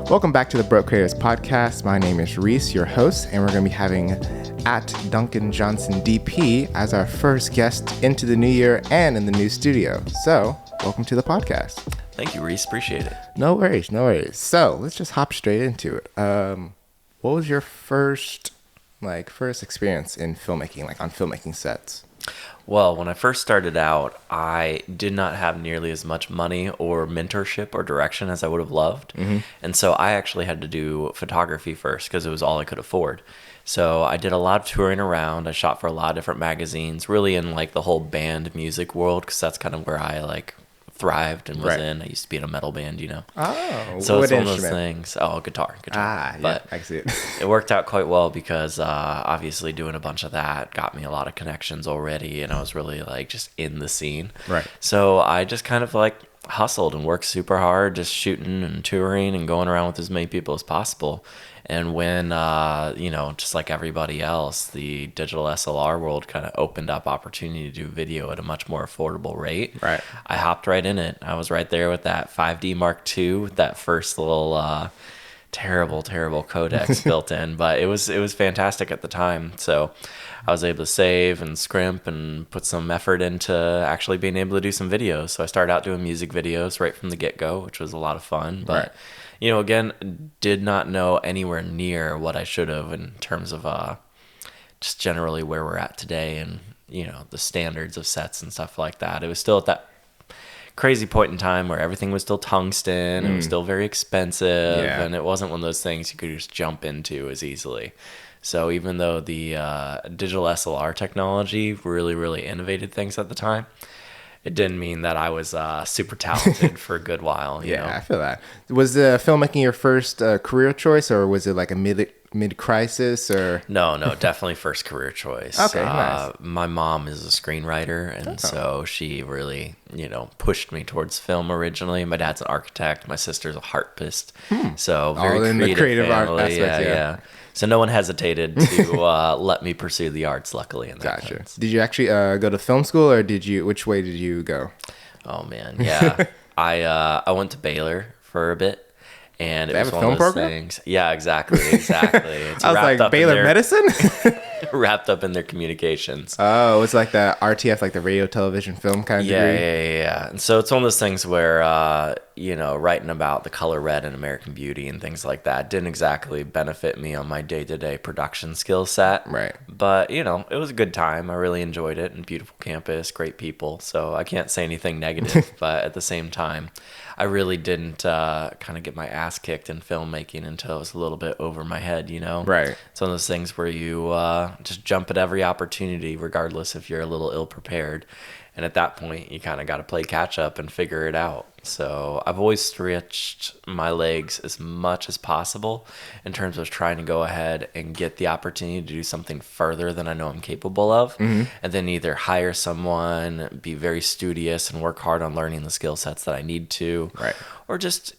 Welcome back to the Broke Creators Podcast. My name is Reese, your host, and we're going to be having at Duncan Johnson DP as our first guest into the new year and in the new studio. So, welcome to the podcast. Thank you, Reese. Appreciate it. No worries. So, let's just hop straight into it. What was your first experience in filmmaking, like on filmmaking sets? Well, when I first started out, I did not have nearly as much money or mentorship or direction as I would have loved. Mm-hmm. And so I actually had to do photography first because it was all I could afford. So I did a lot of touring around. I shot for a lot of different magazines, really in like the whole band music world, because that's kind of where I thrived and was in. I used to be in a metal band, you know. Oh, so it's one of those things. Oh, guitar. Ah, but yeah, I see it. It worked out quite well because obviously doing a bunch of that got me a lot of connections already, and I was really just in the scene. Right. So I just kind of hustled and worked super hard, just shooting and touring and going around with as many people as possible. And when, just like everybody else, the digital SLR world kind of opened up opportunity to do video at a much more affordable rate. Right. I hopped right in it. I was right there with that 5D Mark II, with that first little terrible codecs built in. But it was fantastic at the time. So I was able to save and scrimp and put some effort into actually being able to do some videos. So I started out doing music videos right from the get-go, which was a lot of fun. But right. Again, did not know anywhere near what I should have in terms of just generally where we're at today and, the standards of sets and stuff like that. It was still at that crazy point in time where everything was still tungsten. It was still very expensive. Yeah. And it wasn't one of those things you could just jump into as easily. So even though the digital SLR technology really, really innovated things at the time, it didn't mean that I was super talented for a good while. You know? I feel that. Was filmmaking your first career choice, or was it like a mid-crisis? Or No, definitely first career choice. Okay, nice. My mom is a screenwriter, and so she really, pushed me towards film originally. My dad's an architect. My sister's a harpist. So very all in the creative family. art aspect, yeah. So no one hesitated to let me pursue the arts, luckily, in that sense. Did you actually go to film school, or which way did you go? Oh, man, yeah. I went to Baylor for a bit, and it was one of those things. Yeah, exactly. It's I was like, Baylor Medicine? Wrapped up in their communications. Oh, it's like the RTF, like the radio, television, film kind of degree? Yeah. And so it's one of those things where, writing about the color red and American Beauty and things like that didn't exactly benefit me on my day-to-day production skill set. Right. But, it was a good time. I really enjoyed it, and beautiful campus, great people. So I can't say anything negative, but at the same time, I really didn't kind of get my ass kicked in filmmaking until it was a little bit over my head, Right. It's one of those things where you just jump at every opportunity, regardless if you're a little ill-prepared. And at that point, you kind of got to play catch-up and figure it out. So I've always stretched my legs as much as possible in terms of trying to go ahead and get the opportunity to do something further than I know I'm capable of. Mm-hmm. And then either hire someone, be very studious, and work hard on learning the skill sets that I need to. Right. Or just,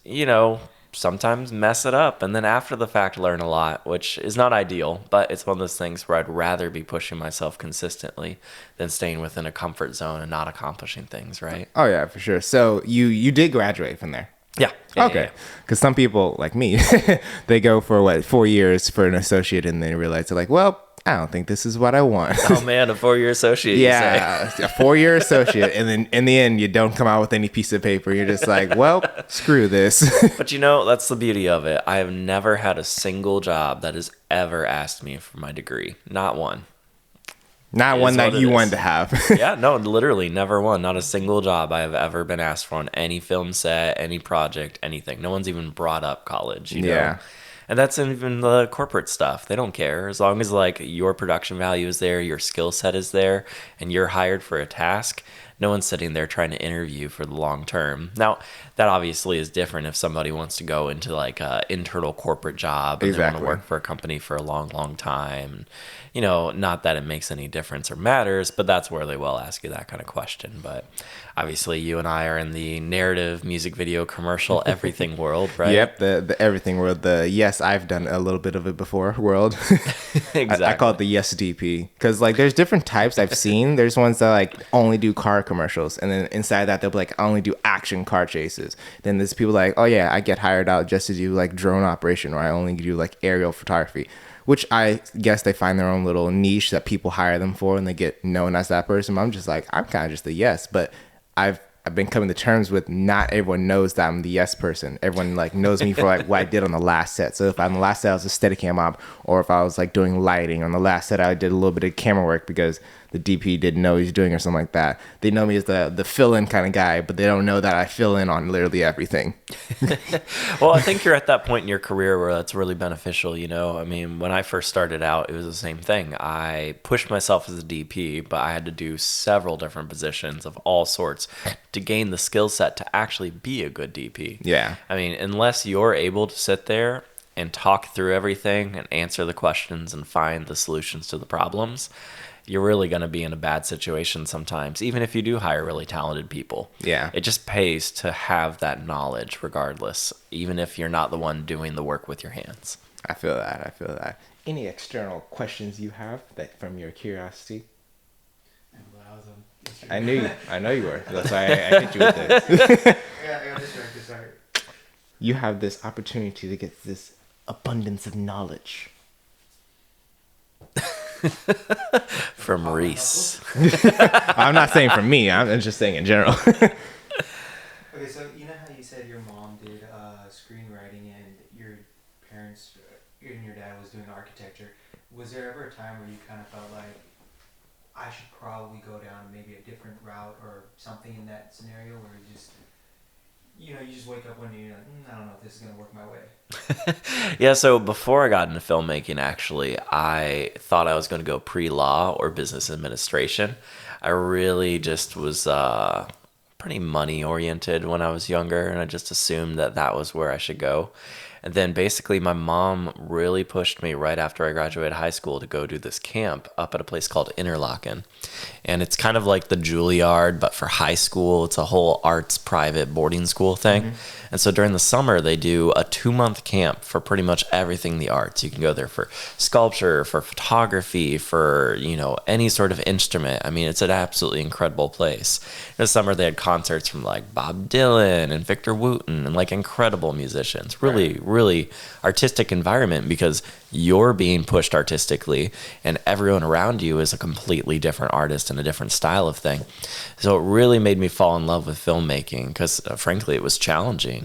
sometimes mess it up and then after the fact learn a lot, which is not ideal, but it's one of those things where I'd rather be pushing myself consistently than staying within a comfort zone and not accomplishing things, right? Oh yeah, for sure. So you did graduate from there? Yeah. Okay. Because some people like me, they go for 4 years for an associate and they realize they're like, well, I don't think this is what I want. Oh man, a 4-year associate. Yeah, you say. A 4-year associate, and then in the end, you don't come out with any piece of paper. You're just like, well, screw this. But that's the beauty of it. I have never had a single job that has ever asked me for my degree. Not one. Not one that you wanted to have. Yeah, no, literally never one. Not a single job I have ever been asked for on any film set, any project, anything. No one's even brought up college. You know? And that's even the corporate stuff. They don't care. As long as your production value is there, your skill set is there, and you're hired for a task, no one's sitting there trying to interview for the long term. Now, that obviously is different if somebody wants to go into a internal corporate job and they want to work for a company for a long, long time. Not that it makes any difference or matters, but that's where they will ask you that kind of question. But obviously, you and I are in the narrative, music video, commercial, everything world, right? Yep, the everything world. The yes, I've done a little bit of it before world. Exactly. I call it the yes DP because there's different types I've seen. There's ones that only do car commercials. And then inside that, they'll be like, I only do action car chases. Then there's people like, oh yeah, I get hired out just to do like drone operation, or I only do like aerial photography, which I guess they find their own little niche that people hire them for and they get known as that person. But I'm just like, I'm kind of just a yes, but I've been coming to terms with not everyone knows that I'm the yes person. Everyone like knows me for like what I did on the last set. So if on the last set I was a Steadicam op, or if I was like doing lighting on the last set, I did a little bit of camera work because the DP didn't know he was doing or something like that. They know me as the fill-in kind of guy, but they don't know that I fill in on literally everything. Well, I think you're at that point in your career where that's really beneficial, you know? I mean, when I first started out, it was the same thing. I pushed myself as a DP, but I had to do several different positions of all sorts to gain the skill set to actually be a good DP. Yeah. I mean, unless you're able to sit there and talk through everything and answer the questions and find the solutions to the problems, you're really going to be in a bad situation sometimes, even if you do hire really talented people. Yeah. It just pays to have that knowledge regardless, even if you're not the one doing the work with your hands. I feel that. Any external questions you have that from your curiosity? I know you were. That's why I hit you with this. Yeah, I got distracted, sorry. You have this opportunity to get this abundance of knowledge. From Reese. I'm not saying from me. I'm just saying in general. Okay, so you know how you said your mom did screenwriting and your parents and your dad was doing architecture. Was there ever a time where you kind of felt like I should probably go down maybe a different route or something in that scenario where you just wake up one day and you're like, I don't know if this is going to work my way? Yeah, so before I got into filmmaking, actually, I thought I was going to go pre-law or business administration. I really just was pretty money-oriented when I was younger, and I just assumed that that was where I should go. And then basically my mom really pushed me right after I graduated high school to go do this camp up at a place called Interlaken. And it's kind of like the Juilliard, but for high school. It's a whole arts private boarding school thing. Mm-hmm. And so during the summer, they do a 2-month camp for pretty much everything the arts. You can go there for sculpture, for photography, for, any sort of instrument. I mean, it's an absolutely incredible place. This summer, they had concerts from like Bob Dylan and Victor Wooten and like incredible musicians. Really, really artistic environment because you're being pushed artistically and everyone around you is a completely different artist and a different style of thing. So it really made me fall in love with filmmaking because frankly, it was challenging.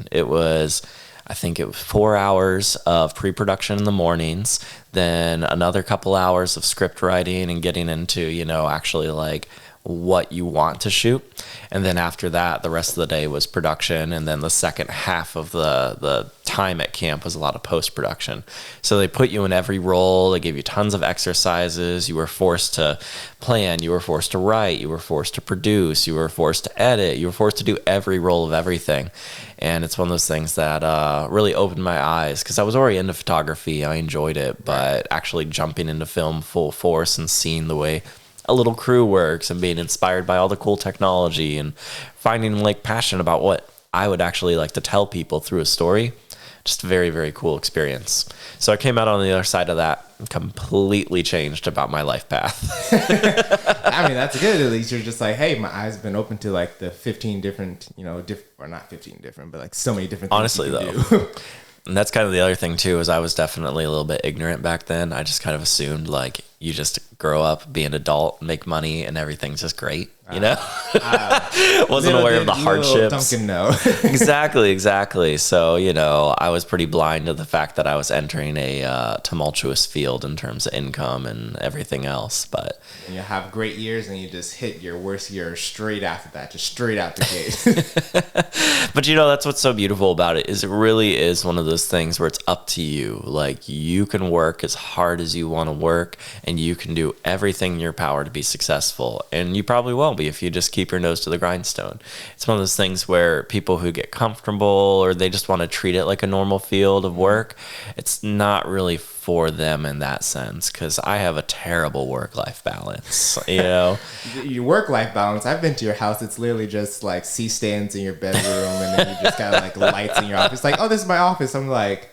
I think it was 4 hours of pre-production in the mornings, then another couple hours of script writing and getting into, actually like what you want to shoot. And then after that, the rest of the day was production. And then the second half of the time at camp was a lot of post-production. So they put you in every role. They gave you tons of exercises. You were forced to plan. You were forced to write. You were forced to produce. You were forced to edit. You were forced to do every role of everything. And it's one of those things that really opened my eyes because I was already into photography. I enjoyed it. But actually jumping into film full force and seeing the way a little crew works and being inspired by all the cool technology and finding like passion about what I would actually like to tell people through a story. Just a very, very cool experience. So I came out on the other side of that completely changed about my life path. I mean, that's good. At least you're just like, hey, my eyes been open to like the 15 different, or not 15 different, but like so many different things. Honestly, though. And that's kind of the other thing too, is I was definitely a little bit ignorant back then. I just kind of assumed like you just grow up, be an adult, make money, and everything's just great, Wasn't aware of the hardships. Duncan, no. Exactly. So, I was pretty blind to the fact that I was entering a tumultuous field in terms of income and everything else. But and you have great years and you just hit your worst year straight after that, just straight out the gate. But that's what's so beautiful about it is it really is one of those things where it's up to you. Like you can work as hard as you want to work and you can do everything in your power to be successful. And you probably will be if you just keep your nose to the grindstone. It's one of those things where people who get comfortable or they just want to treat it like a normal field of work, it's not really for them in that sense because I have a terrible work-life balance, Your work-life balance, I've been to your house, it's literally just like C-stands in your bedroom and then you just got like lights in your office. Like, oh, this is my office. I'm like,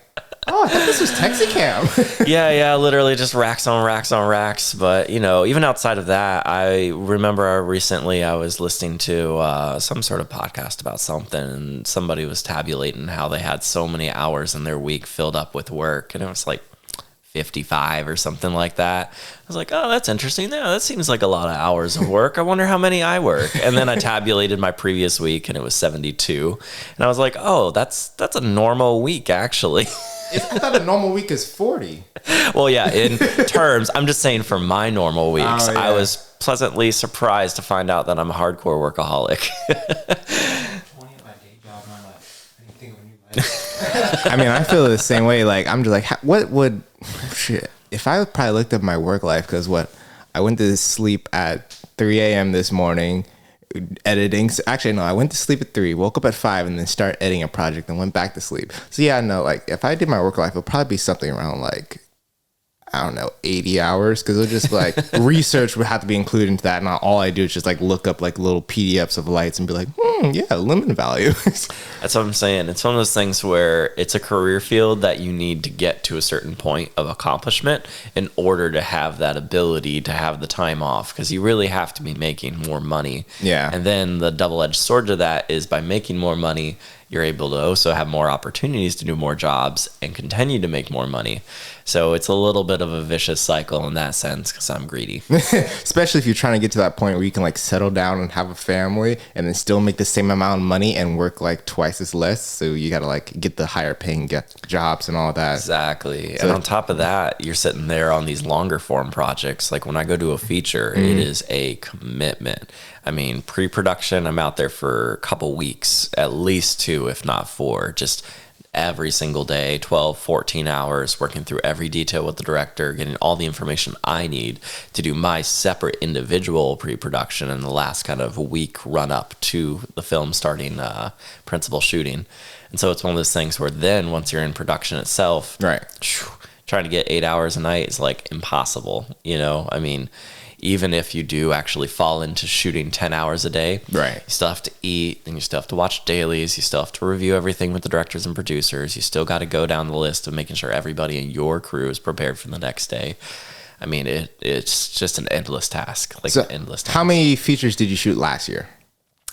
Oh, I thought this was Texicam. Yeah, literally just racks on racks on racks. But, even outside of that, I remember recently I was listening to some sort of podcast about something, and somebody was tabulating how they had so many hours in their week filled up with work, and it was like 55 or something like that. I was like, oh, that's interesting. Yeah, that seems like a lot of hours of work. I wonder how many I work. And then I tabulated my previous week, and it was 72. And I was like, oh, that's a normal week, actually. I thought a normal week is 40. Well, yeah, in terms, I'm just saying for my normal weeks, Oh, yeah. I was pleasantly surprised to find out that I'm a hardcore workaholic. 20 at my day job, and I'm like, I didn't think of a new life. I mean, I feel the same way. Like, I'm just like, what would, shit, if I probably looked at my work life, because I went to sleep at 3 a.m. this morning, editing. Actually, no, I went to sleep at 3, woke up at 5, and then started editing a project and went back to sleep. So yeah, no, like, if I did my work life, it would probably be something around like, I don't know, 80 hours, because it'll just like research would have to be included into that. Not all I do is just like look up like little PDFs of lights and be like, yeah, lemon value. That's what I'm saying. It's one of those things where it's a career field that you need to get to a certain point of accomplishment in order to have that ability to have the time off, because you really have to be making more money. Yeah. And then the double-edged sword to that is by making more money, you're able to also have more opportunities to do more jobs and continue to make more money. So it's a little bit of a vicious cycle in that sense, because I'm greedy. Especially if you're trying to get to that point where you can like settle down and have a family and then still make the same amount of money and work like twice as less. So you got to like get the higher paying jobs and all that. Exactly. So, and on top of that, you're sitting there on these longer form projects. Like when I go to a feature, it is a commitment. I mean, pre-production, I'm out there for a couple weeks, at least 2, if not 4, just every single day, 12, 14 hours, working through every detail with the director, getting all the information I need to do my separate individual pre-production in the last kind of week run up to the film starting principal shooting. And so it's one of those things where then once you're in production itself, right, trying to get 8 hours a night is like impossible. I mean, even if you do actually fall into shooting 10 hours a day, right, you still have to eat, and you still have to watch dailies, you still have to review everything with the directors and producers, you still got to go down the list of making sure everybody in your crew is prepared for the next day. I mean, it's just an endless task, like so an endless task. How many features did you shoot last year?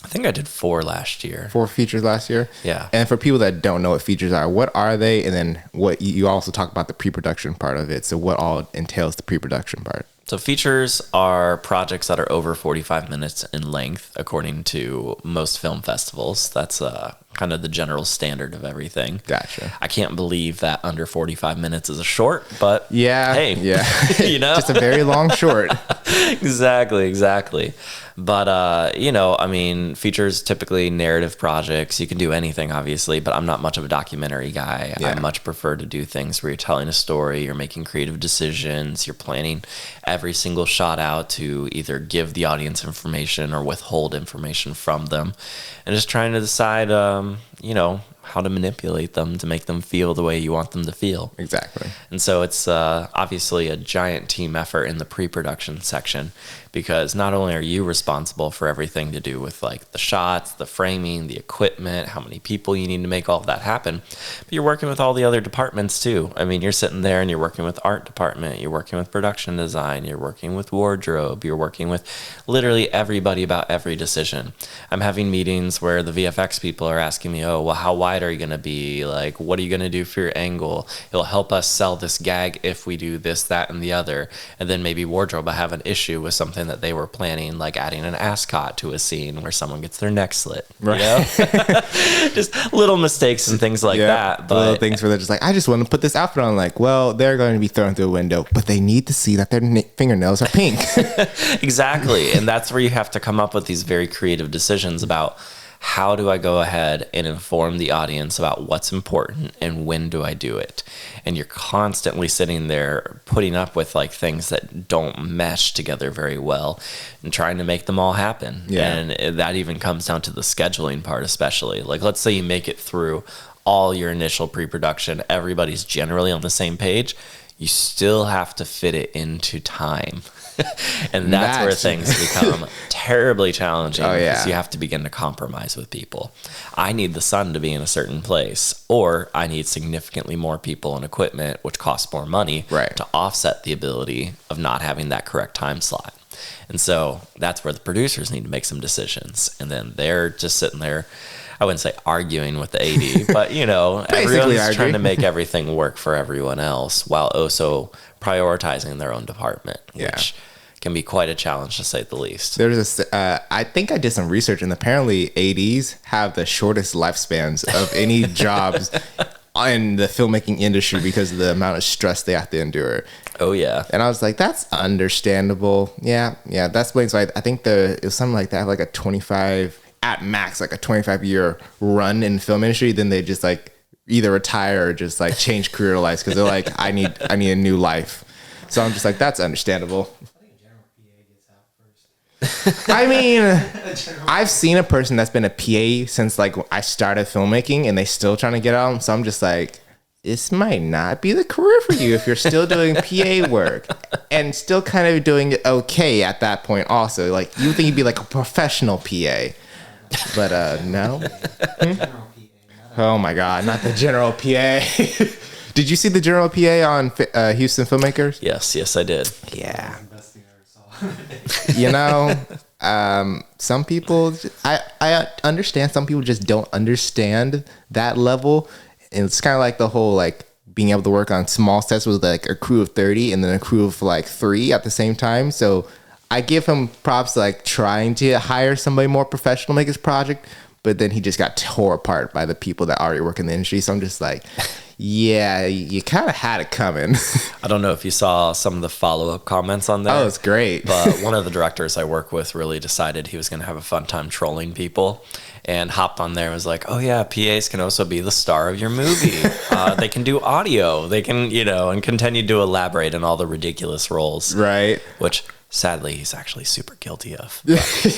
I think I did 4 last year. 4 features last year? Yeah. And for people that don't know what features are, what are they? And then what you also talk about the pre-production part of it. So what all entails the pre-production part? So features are projects that are over 45 minutes in length, according to most film festivals. That's kind of the general standard of everything. Gotcha. I can't believe that under 45 minutes is a short, but yeah, hey, yeah, just a very long short. Exactly. But, I mean, features typically narrative projects. You can do anything, obviously, but I'm not much of a documentary guy. Yeah. I much prefer to do things where you're telling a story, you're making creative decisions, you're planning every single shot out to either give the audience information or withhold information from them, and just trying to decide, how to manipulate them to make them feel the way you want them to feel. Exactly. And so it's obviously a giant team effort in the pre-production section, because not only are you responsible for everything to do with like the shots, the framing, the equipment, how many people you need to make all of that happen, but you're working with all the other departments too. I mean, you're sitting there and you're working with art department, you're working with production design, you're working with wardrobe, you're working with literally everybody about every decision. I'm having meetings where the VFX people are asking me, oh, well, how wide are you going to be? Like, what are you going to do for your angle? It'll help us sell this gag if we do this, that, and the other. And then maybe wardrobe, I have an issue with something that they were planning, like adding an ascot to a scene where someone gets their neck slit. Right. Just little mistakes and things like that. But little things where they're just like, I just want to put this outfit on. Like, well, they're going to be thrown through a window, but they need to see that their fingernails are pink. Exactly. And that's where you have to come up with these very creative decisions about how do I go ahead and inform the audience about what's important and when do I do it? And you're constantly sitting there putting up with like things that don't mesh together very well and trying to make them all happen. Yeah. And that even comes down to the scheduling part, especially. Like, let's say you make it through all your initial pre-production, everybody's generally on the same page. you still have to fit it into time. And that's where things become terribly challenging. Oh, yeah. Because you have to begin to compromise with people. I need the sun to be in a certain place, or I need significantly more people and equipment, which costs more money, to offset the ability of not having that correct time slot. And so that's where the producers need to make some decisions. And then they're just sitting there, I wouldn't say arguing with the AD, but, you know, everyone's trying to make everything work for everyone else while also prioritizing their own department, which can be quite a challenge to say the least. There's I think I did some research, and apparently ADs have the shortest lifespans of any jobs in the filmmaking industry because of the amount of stress they have to endure. Oh, yeah. And I was like, that's understandable. Yeah, that explains why. I think it was something like that, like a 25, at max, like a 25-year run in film industry. Then they just like either retire or just like change career lives because they're like, I need a new life. So I'm just like, that's understandable. I mean, I've seen a person that's been a PA since like I started filmmaking and they still trying to get out. So I'm just like, this might not be the career for you if you're still doing PA work and still kind of doing it okay at that point also. Like, you think you'd be like a professional PA, but no. Oh my God, not the general PA. Did you see the general PA on Houston Filmmakers? Yes, I did. Yeah. You know, some people, I understand some people just don't understand that level. And it's kind of like the whole like being able to work on small sets with like a crew of 30 and then a crew of like 3 at the same time. So I give him props to like trying to hire somebody more professional to make his project, but then he just got tore apart by the people that already work in the industry. So I'm just like, yeah, you kind of had it coming. I don't know if you saw some of the follow-up comments on there. Oh, it's great. But one of the directors I work with really decided he was going to have a fun time trolling people and hopped on there and was like, oh yeah, PAs can also be the star of your movie. They can do audio. They can, and continue to elaborate on all the ridiculous roles. Right. Which, sadly, he's actually super guilty of.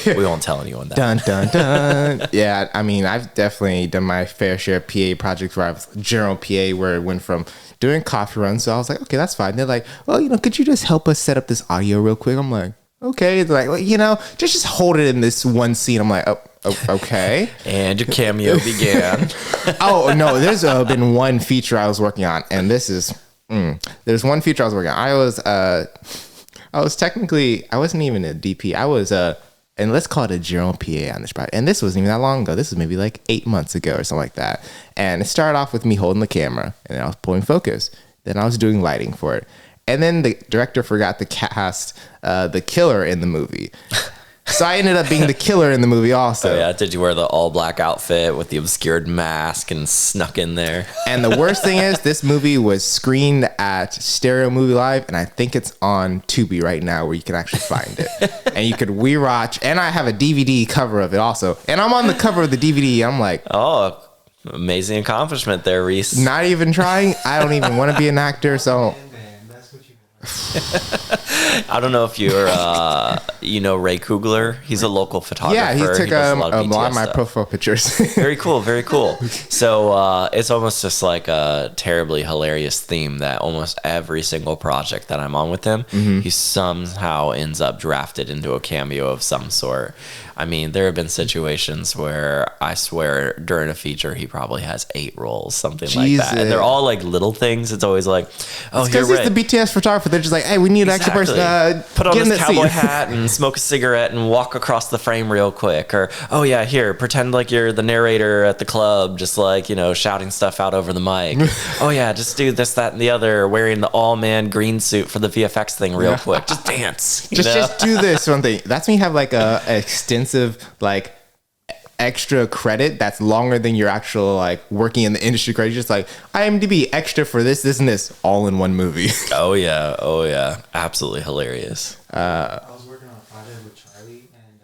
We won't tell anyone that. Dun, dun, dun. Yeah, I mean, I've definitely done my fair share of PA projects where I was general PA, where it went from doing coffee runs. So I was like, okay, that's fine. They're like, well, could you just help us set up this audio real quick? I'm like, okay. They're like, well, just hold it in this one scene. I'm like, oh, okay. And your cameo began. Oh, no, there's been one feature I was working on, and this is, there's one feature I was working on. I wasn't even a DP. I was and let's call it a general PA on this project. And this wasn't even that long ago. This was maybe like 8 months ago or something like that. And it started off with me holding the camera, and then I was pulling focus. Then I was doing lighting for it. And then the director forgot to cast the killer in the movie. So I ended up being the killer in the movie also. Oh, yeah. Did you wear the all-black outfit with the obscured mask and snuck in there? And the worst thing is, this movie was screened at Stereo Movie Live, and I think it's on Tubi right now where you can actually find it. And you could rewatch, and I have a DVD cover of it also. And I'm on the cover of the DVD. I'm like... Oh, amazing accomplishment there, Reese. Not even trying. I don't even want to be an actor, so... I don't know if you're, Ray Kugler. He's a local photographer. Yeah, he took a lot of my stuff. profile pictures. Very cool, very cool. So it's almost just like a terribly hilarious theme that almost every single project that I'm on with him, he somehow ends up drafted into a cameo of some sort. I mean, there have been situations where I swear during a feature he probably has 8 roles, something like that. And they're all like little things. It's always like, oh, here, because he's the BTS photographer. They're just like, hey, we need an extra person. Put on this cowboy hat and smoke a cigarette and walk across the frame real quick. Or, oh yeah, here, pretend like you're the narrator at the club, just like, shouting stuff out over the mic. Oh yeah, just do this, that, and the other, wearing the all-man green suit for the VFX thing real quick. Just dance. Just do this one thing. That's when you have like a extensive like extra credit that's longer than your actual like working in the industry credit. Just like IMDb extra for this, and this, all in one movie. Oh yeah, absolutely hilarious. I was working on a project with Charlie, and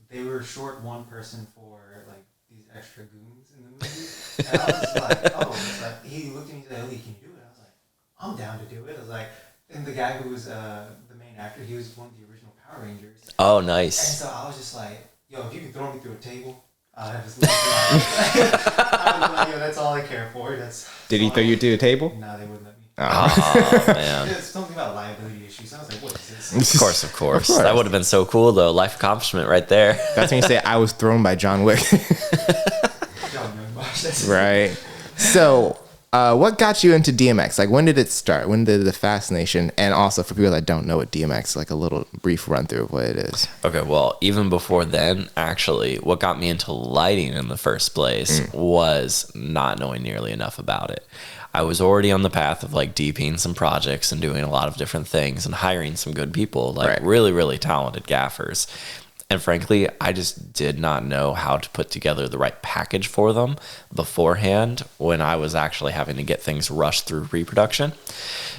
they were short one person for like these extra goons in the movie. And I was just like, oh, he looked at me and said, "Ellie, can you do it?" I was like, I'm down to do it. I was like, and the guy who was the main actor, he was one of the original Power Rangers. Oh, nice. And so I was just like, yo, if you can throw me through a table, I was like, yo, that's all I care for. Did he throw you to a table? No, they wouldn't let me. Oh, man. It's something about liability issues. I was like, what is this? Of course. That would have been so cool, though. Life accomplishment right there. That's when you say, I was thrown by John Wick. Right. So, what got you into DMX? Like, when did it start? When did the fascination? And also, for people that don't know what DMX, like a little brief run through of what it is. Okay, well, even before then, actually, what got me into lighting in the first place was not knowing nearly enough about it. I was already on the path of like DPing some projects and doing a lot of different things and hiring some good people, like really, really talented gaffers. And frankly, I just did not know how to put together the right package for them beforehand when I was actually having to get things rushed through pre-production.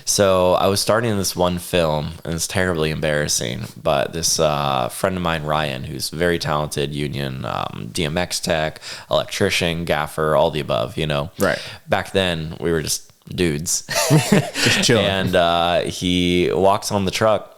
So I was starting this one film, and it's terribly embarrassing, but this friend of mine, Ryan, who's very talented, union DMX tech, electrician, gaffer, all the above, you know. Right. Back then, we were just dudes. Just chilling. And he walks on the truck.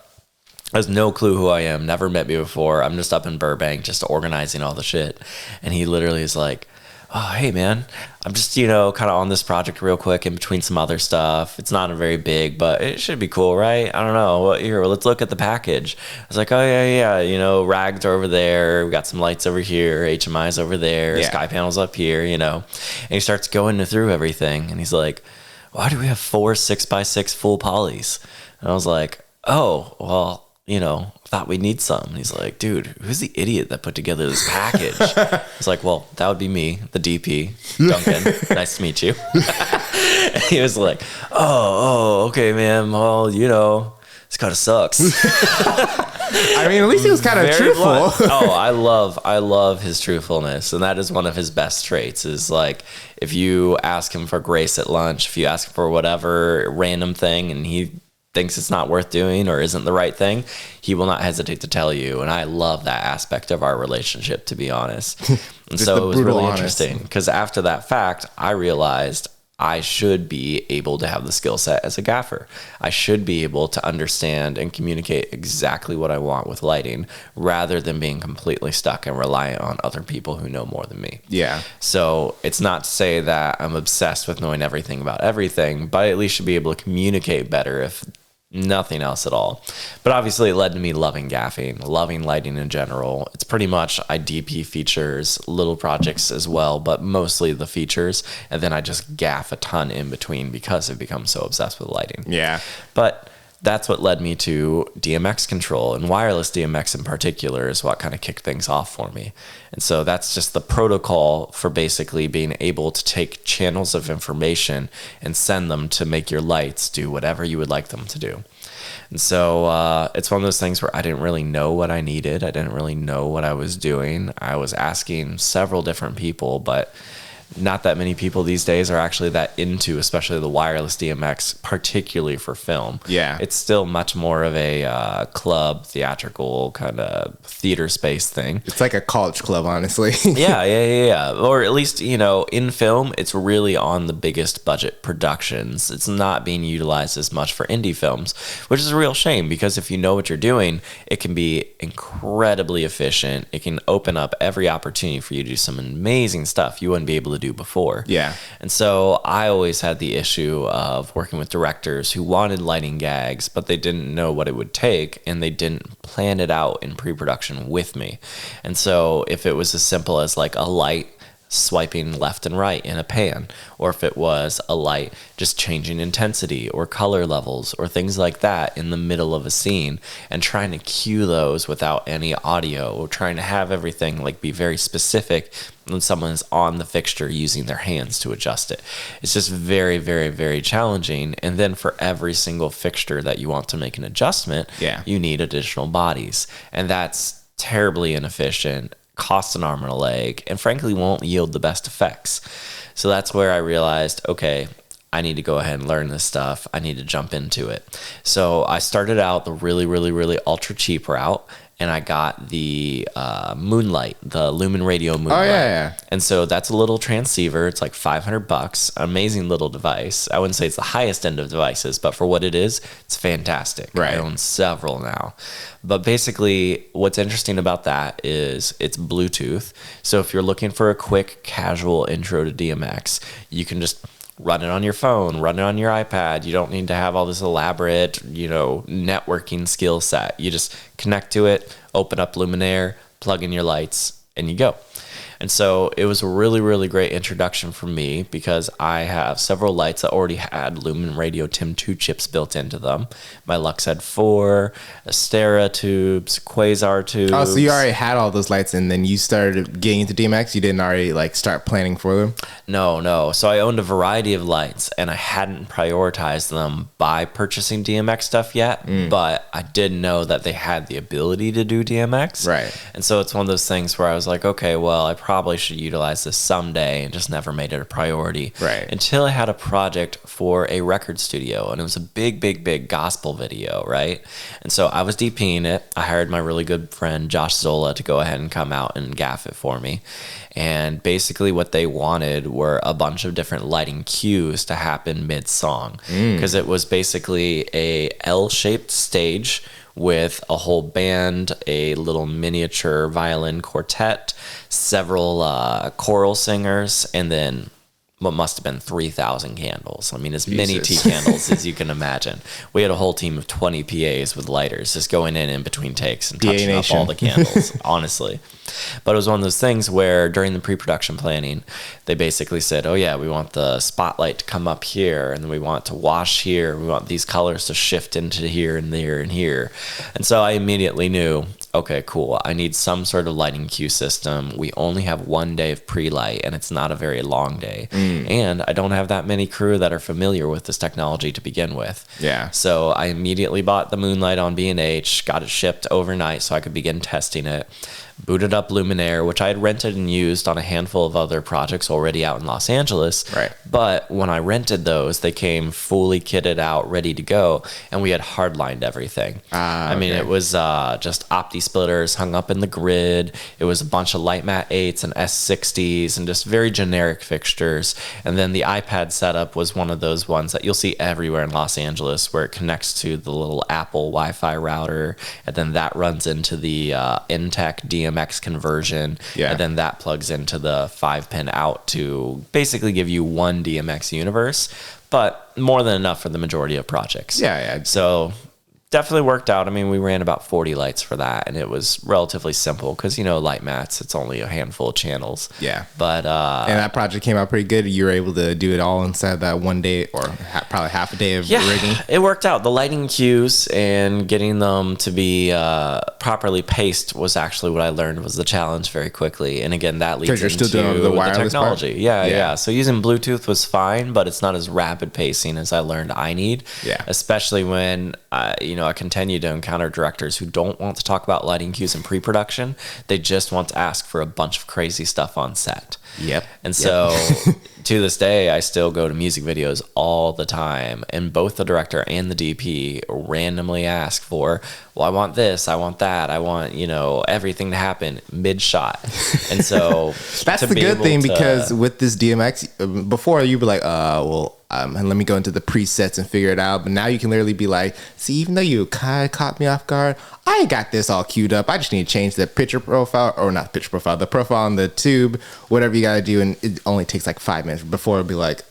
Has no clue who I am, never met me before. I'm just up in Burbank just organizing all the shit. And he literally is like, oh, hey, man, I'm just, you know, kind of on this project real quick in between some other stuff. It's not a very big, but it should be cool, right? I don't know. Well, here, let's look at the package. I was like, oh, yeah. You know, rags are over there. We got some lights over here. HMI's over there. Yeah. Sky panels up here, you know. And he starts going through everything. And he's like, why do we have 4 6x6 full polys? And I was like, oh, well, you know, thought we'd need some. And he's like, dude, who's the idiot that put together this package? I was like, well, that would be me, the DP, Duncan. Nice to meet you. And he was like, oh, okay, man. Well, you know, this kind of sucks. I mean, at least he was kind of truthful. Oh, I love his truthfulness. And that is one of his best traits is like, if you ask him for grace at lunch, if you ask him for whatever random thing and he thinks it's not worth doing or isn't the right thing, he will not hesitate to tell you. And I love that aspect of our relationship, to be honest. And so it was really interesting because after that fact, I realized I should be able to have the skill set as a gaffer. I should be able to understand and communicate exactly what I want with lighting rather than being completely stuck and reliant on other people who know more than me. Yeah. So it's not to say that I'm obsessed with knowing everything about everything, but I at least should be able to communicate better if nothing else at all. But obviously it led to me loving gaffing, loving lighting in general. It's pretty much I DP features, little projects as well, but mostly the features, and then I just gaff a ton in between because I've become so obsessed with lighting. Yeah. But that's what led me to DMX control, and wireless DMX in particular is what kind of kicked things off for me. And so that's just the protocol for basically being able to take channels of information and send them to make your lights do whatever you would like them to do. And so it's one of those things where I didn't really know what I needed. I didn't really know what I was doing. I was asking several different people, but not that many people these days are actually that into, especially the wireless DMX, particularly for film. Yeah. It's still much more of a club, theatrical, kind of theater space thing. It's like a college club, honestly. Yeah. Or at least, you know, in film, it's really on the biggest budget productions. It's not being utilized as much for indie films, which is a real shame because if you know what you're doing, it can be incredibly efficient. It can open up every opportunity for you to do some amazing stuff you wouldn't be able to do before. Yeah. And so I always had the issue of working with directors who wanted lighting gags, but they didn't know what it would take and they didn't plan it out in pre-production with me. And so if it was as simple as like a light swiping left and right in a pan, or if it was a light just changing intensity or color levels or things like that in the middle of a scene and trying to cue those without any audio or trying to have everything like be very specific when someone is on the fixture using their hands to adjust it. It's just very, very, very challenging. And then for every single fixture that you want to make an adjustment, you need additional bodies. And that's terribly inefficient, costs an arm and a leg, and frankly won't yield the best effects. So that's where I realized, okay, I need to go ahead and learn this stuff. I need to jump into it. So I started out the really, really, really ultra cheap route, and I got the Moonlight, the Lumen Radio Moonlight. Oh, yeah. And so that's a little transceiver. It's like $500. Amazing little device. I wouldn't say it's the highest end of devices, but for what it is, it's fantastic. Right. I own several now. But basically, what's interesting about that is it's Bluetooth. So if you're looking for a quick, casual intro to DMX, you can just run it on your phone, run it on your iPad. You don't need to have all this elaborate, networking skill set. You just connect to it, open up Luminaire, plug in your lights, and you go. And so it was a really, really great introduction for me because I have several lights that already had Lumen Radio TIM 2 chips built into them. My Lux had 4, Astera tubes, Quasar tubes. Oh, so you already had all those lights and then you started getting into DMX? You didn't already start planning for them? No. So I owned a variety of lights and I hadn't prioritized them by purchasing DMX stuff yet, but I did know that they had the ability to do DMX. Right. And so it's one of those things where I was like, okay, well, I probably should utilize this someday, and just never made it a priority. Right. Until I had a project for a record studio, and it was a big gospel video, right? And so I was DPing it. I hired my really good friend Josh Zola to go ahead and come out and gaff it for me. And basically what they wanted were a bunch of different lighting cues to happen mid-song, because it was basically a L-shaped stage with a whole band, a little miniature violin quartet, several choral singers, and then what must have been 3,000 candles. I mean, as many tea candles as you can imagine. We had a whole team of 20 PAs with lighters just going in between takes and touching up all the candles, honestly. But it was one of those things where during the pre-production planning, they basically said, oh yeah, we want the spotlight to come up here, and then we want it to wash here. We want these colors to shift into here and there and here. And so I immediately knew, okay, cool. I need some sort of lighting cue system. We only have 1 day of pre-light, and it's not a very long day. And I don't have that many crew that are familiar with this technology to begin with. Yeah. So I immediately bought the Moonlight on B&H, got it shipped overnight so I could begin testing it. Booted up Luminaire, which I had rented and used on a handful of other projects already out in Los Angeles. Right. But when I rented those, they came fully kitted out, ready to go, and we had hardlined everything. I mean, it was just Opti splitters hung up in the grid. It was a bunch of Light Mat 8s and S60s and just very generic fixtures. And then the iPad setup was one of those ones that you'll see everywhere in Los Angeles, where it connects to the little Apple Wi-Fi router, and then that runs into the Intech DMX conversion, and then that plugs into the 5-pin out to basically give you one DMX universe, but more than enough for the majority of projects. Yeah. So definitely worked out. I mean, we ran about 40 lights for that, and it was relatively simple because, light mats, it's only a handful of channels. Yeah. But and that project came out pretty good. You were able to do it all inside that 1 day or probably half a day of rigging. It worked out. The lighting cues and getting them to be properly paced was actually what I learned was the challenge very quickly. And again, that leads into the technology. Yeah. So using Bluetooth was fine, but it's not as rapid pacing as I learned I need. Yeah. Especially when I continue to encounter directors who don't want to talk about lighting cues in pre-production. They just want to ask for a bunch of crazy stuff on set. Yep. And so to this day, I still go to music videos all the time, and both the director and the DP randomly ask for, well, I want this, I want that, I want, everything to happen mid-shot. And so that's the good thing, because with this DMX, before you'd be like, and let me go into the presets and figure it out. But now you can literally be like, see, even though you kind of caught me off guard, I got this all queued up. I just need to change the picture profile, or not picture profile, the profile on the tube, whatever you got to do. And it only takes like 5 minutes before it'll be like,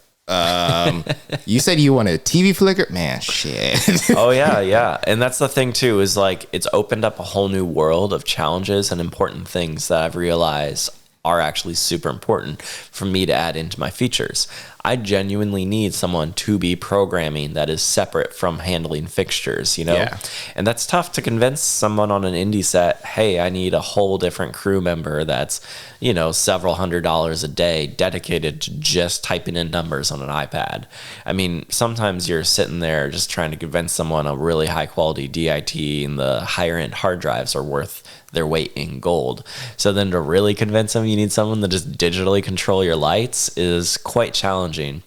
you said you wanted a TV flicker? Man, shit. Oh, yeah. And that's the thing, too, is it's opened up a whole new world of challenges and important things that I've realized are actually super important for me to add into my features. I genuinely need someone to be programming that is separate from handling fixtures, Yeah. And that's tough to convince someone on an indie set, hey, I need a whole different crew member that's, several $100s a day dedicated to just typing in numbers on an iPad. I mean, sometimes you're sitting there just trying to convince someone a really high quality DIT and the higher end hard drives are worth their weight in gold. So then to really convince them you need someone to just digitally control your lights is quite challenging.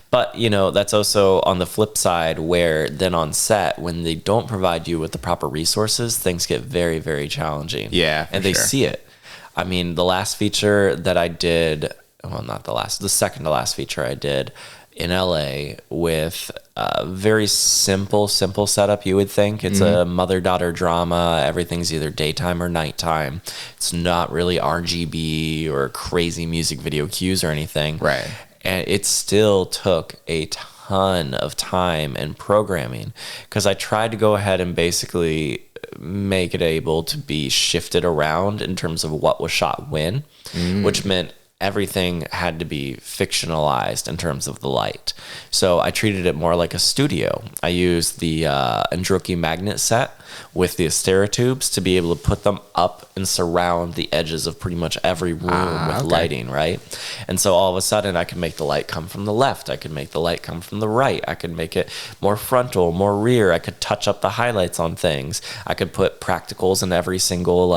But, that's also on the flip side, where then on set, when they don't provide you with the proper resources, things get very, very challenging. Yeah, and they see it. I mean, the last feature that I did, well, not the last, the second to last feature I did in LA with a very simple setup, you would think. It's a mother-daughter drama. Everything's either daytime or nighttime. It's not really RGB or crazy music video cues or anything. Right. And it still took a ton of time and programming, because I tried to go ahead and basically make it able to be shifted around in terms of what was shot when, which meant everything had to be fictionalized in terms of the light. So I treated it more like a studio. I used the Androki magnet set with the Asteratubes to be able to put them up and surround the edges of pretty much every room with lighting, right? And so all of a sudden I could make the light come from the left. I could make the light come from the right. I could make it more frontal, more rear. I could touch up the highlights on things. I could put practicals in every single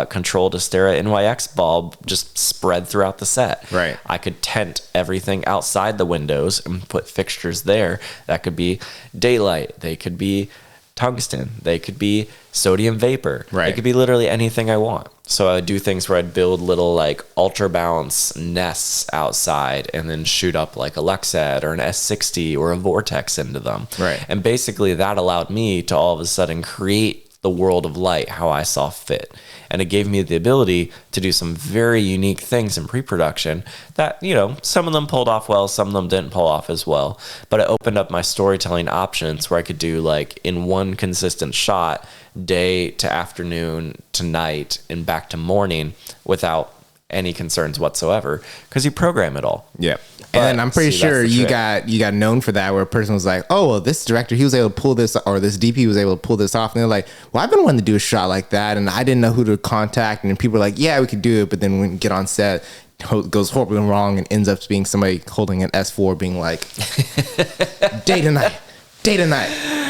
controlled Astera NYX bulb just spread throughout the set. Right. I could tent everything outside the windows and put fixtures there. That could be daylight. They could be tungsten. They could be sodium vapor. Right. It could be literally anything I want. So I would do things where I'd build little ultra balance nests outside and then shoot up like a Lexed or an S60 or a Vortex into them. Right. And basically that allowed me to all of a sudden create the world of light how I saw fit. And it gave me the ability to do some very unique things in pre-production that, some of them pulled off well, some of them didn't pull off as well. But it opened up my storytelling options where I could do in one consistent shot, day to afternoon to night and back to morning without any concerns whatsoever, because you program it all. Yeah. And I'm pretty sure you got known for that, where a person was like, oh, well, this director, he was able to pull this, or this DP was able to pull this off. And they're like, well, I've been wanting to do a shot like that, and I didn't know who to contact. And people were like, yeah, we could do it. But then when you get on set, it goes horribly wrong and ends up being somebody holding an S4 being like, day to night.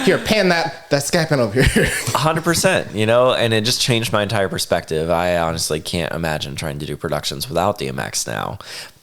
Here, pan that Skype pen over here. 100%, and it just changed my entire perspective. I honestly can't imagine trying to do productions without DMX now.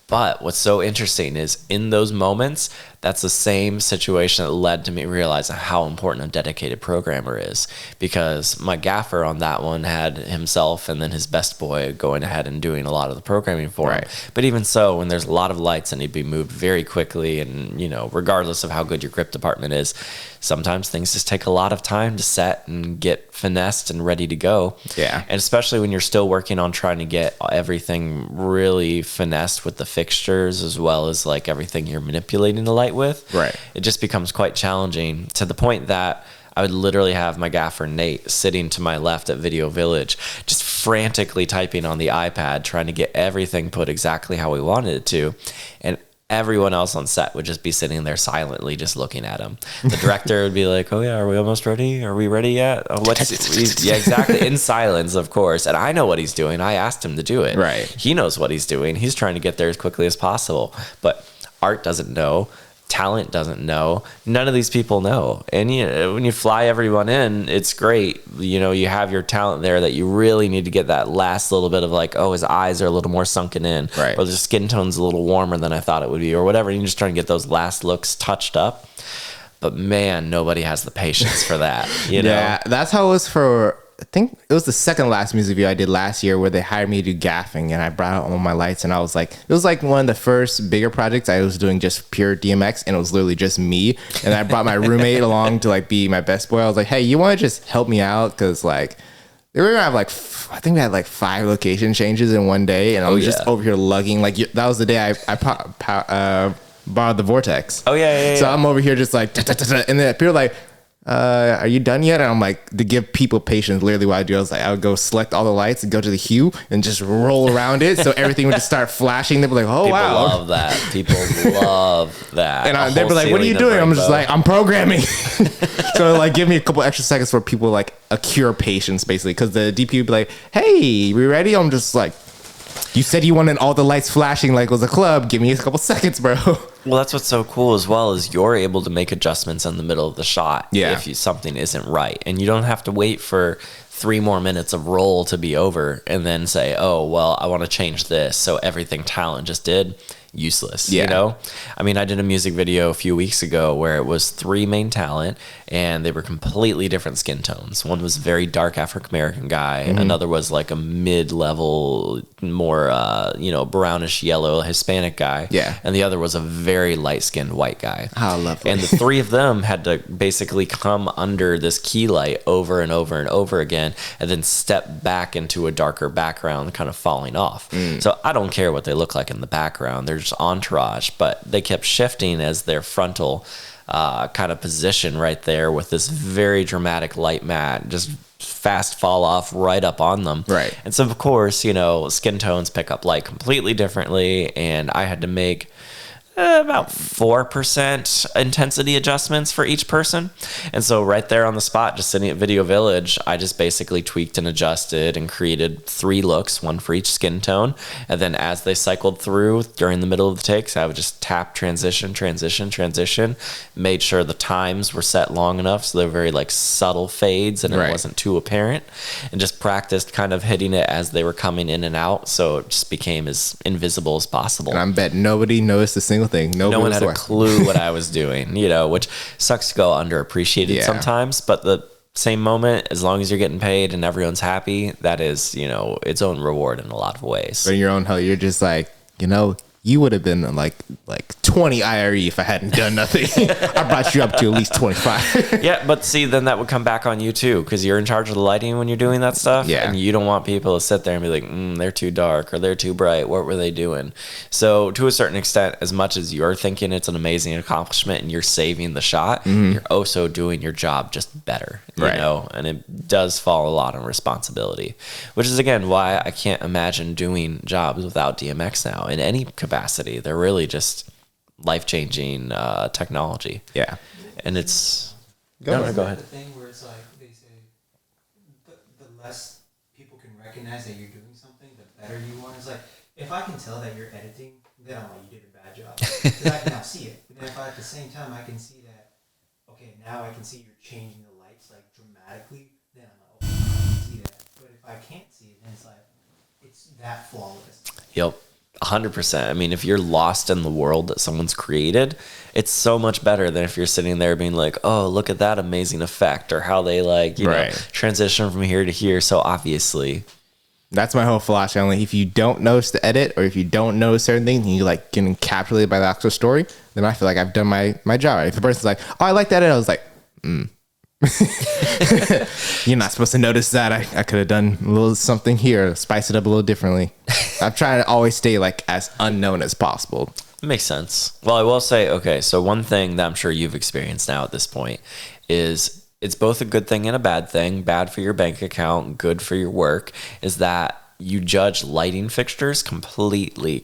But what's so interesting is in those moments, that's the same situation that led to me realizing how important a dedicated programmer is, because my gaffer on that one had himself and then his best boy going ahead and doing a lot of the programming for him. But even so, when there's a lot of lights and need to be moved very quickly, and regardless of how good your grip department is, sometimes things just take a lot of time to set and get finessed and ready to go. Yeah. And especially when you're still working on trying to get everything really finessed with the fixtures, as well as everything you're manipulating the light with. Right. It just becomes quite challenging, to the point that I would literally have my gaffer Nate sitting to my left at Video Village, just frantically typing on the iPad, trying to get everything put exactly how we wanted it to. And everyone else on set would just be sitting there silently just looking at him. The director would be like, oh yeah, are we almost ready? Are we ready yet? Yeah, exactly. In silence, of course. And I know what he's doing. I asked him to do it. Right. He knows what he's doing. He's trying to get there as quickly as possible. But art doesn't know. Talent doesn't know. None of these people know. And when you fly everyone in, it's great. You have your talent there that you really need to get that last little bit of his eyes are a little more sunken in. Right. Or the skin tone's a little warmer than I thought it would be, or whatever. And you're just trying to get those last looks touched up. But man, nobody has the patience for that. Yeah, that's how it was for, I think it was the second last music video I did last year, where they hired me to do gaffing, and I brought out all my lights, and I was like, it was one of the first bigger projects I was doing just pure DMX, and it was literally just me. And I brought my roommate along to be my best boy. I was like, hey, you want to just help me out? Because they were gonna have I think we had 5 location changes in one day, and I was just over here lugging. That was the day I borrowed the Vortex. Oh yeah. So I'm over here just and then people are like, are you done yet? And I'm like, to give people patience, literally what I do, I would go select all the lights and go to the hue and just roll around it, so everything would just start flashing. They'd be like, oh, people wow. Love that. People love that. And they'd be like, what are you doing? I'm just I'm programming. So give me a couple extra seconds for people accrue patience, basically, because the DP would be like, hey, we ready? I'm just like, you said you wanted all the lights flashing like it was a club. Give me a couple seconds, bro. Well, that's what's so cool as well, is you're able to make adjustments in the middle of the shot if something isn't right. And you don't have to wait for 3 more minutes of roll to be over and then say, oh, well, I want to change this. So everything talent just did, useless. I mean, I did a music video a few weeks ago where it was 3 main talent, and they were completely different skin tones. One was a very dark African-American guy. Mm-hmm. Another was a mid-level, more, brownish yellow Hispanic guy. Yeah. And the other was a very light-skinned white guy. How lovely. And the 3 of them had to basically come under this key light over and over and over again, and then step back into a darker background, kind of falling off. So I don't care what they look like in the background. They're character's entourage, but they kept shifting as their frontal kind of position right there with this very dramatic light matte, just fast fall off right up on them. Right. And so, of course, you know, skin tones pick up light completely differently, and I had to make about 4% intensity adjustments for each person. And so right there on the spot, just sitting at Video Village, I just basically tweaked and adjusted and created 3 looks, one for each skin tone. And then as they cycled through during the middle of the takes, I would just tap transition, made sure the times were set long enough so they're very like subtle fades and it wasn't too apparent, and just practiced kind of hitting it as they were coming in and out, so it just became as invisible as possible. And I bet nobody noticed a single thing. No one had a clue what I was doing, you know, which sucks to go underappreciated sometimes, but the same moment, as long as you're getting paid and everyone's happy, that is, you know, its own reward in a lot of ways. But in your own hell, you're just like, you know, you would have been like 20 IRE if I hadn't done nothing. I brought you up to at least 25. Yeah, but see, then that would come back on you too, because you're in charge of the lighting when you're doing that stuff. Yeah. And you don't want people to sit there and be like, they're too dark or they're too bright. What were they doing? So to a certain extent, as much as you're thinking it's an amazing accomplishment and you're saving the shot, you're also doing your job just better, you know? And it does fall a lot on responsibility, which is, again, why I can't imagine doing jobs without DMX now in any capacity. They're really just life-changing technology. Yeah. And it's go ahead. The thing where it's like they say the less people can recognize that you're doing something, the better you are. It's like, if I can tell that you're editing, then I'm like, you did a bad job, because I can now see it. But then if at the same time I can see that, okay, now I can see you're changing the lights like dramatically, then I'm like, okay, I can see that. But if I can't see it, then it's like, it's that flawless. Yep. 100%. I mean, if you're lost in the world that someone's created, it's so much better than if you're sitting there being like, oh, look at that amazing effect, or how they like, you know, transition from here to here so obviously. That's my whole philosophy. Only if you don't notice the edit, or if you don't know certain things and you like getting encapsulated by the actual story, then I feel like I've done my job. If the person's like, oh, I like that edit, I was like, you're not supposed to notice that. I could have done a little something here, spice it up a little differently. I'm trying to always stay like as unknown as possible. Makes sense. Well, I will say, okay, so one thing that I'm sure you've experienced now at this point is it's both a good thing and a bad thing. Bad for your bank account, good for your work, is that you judge lighting fixtures completely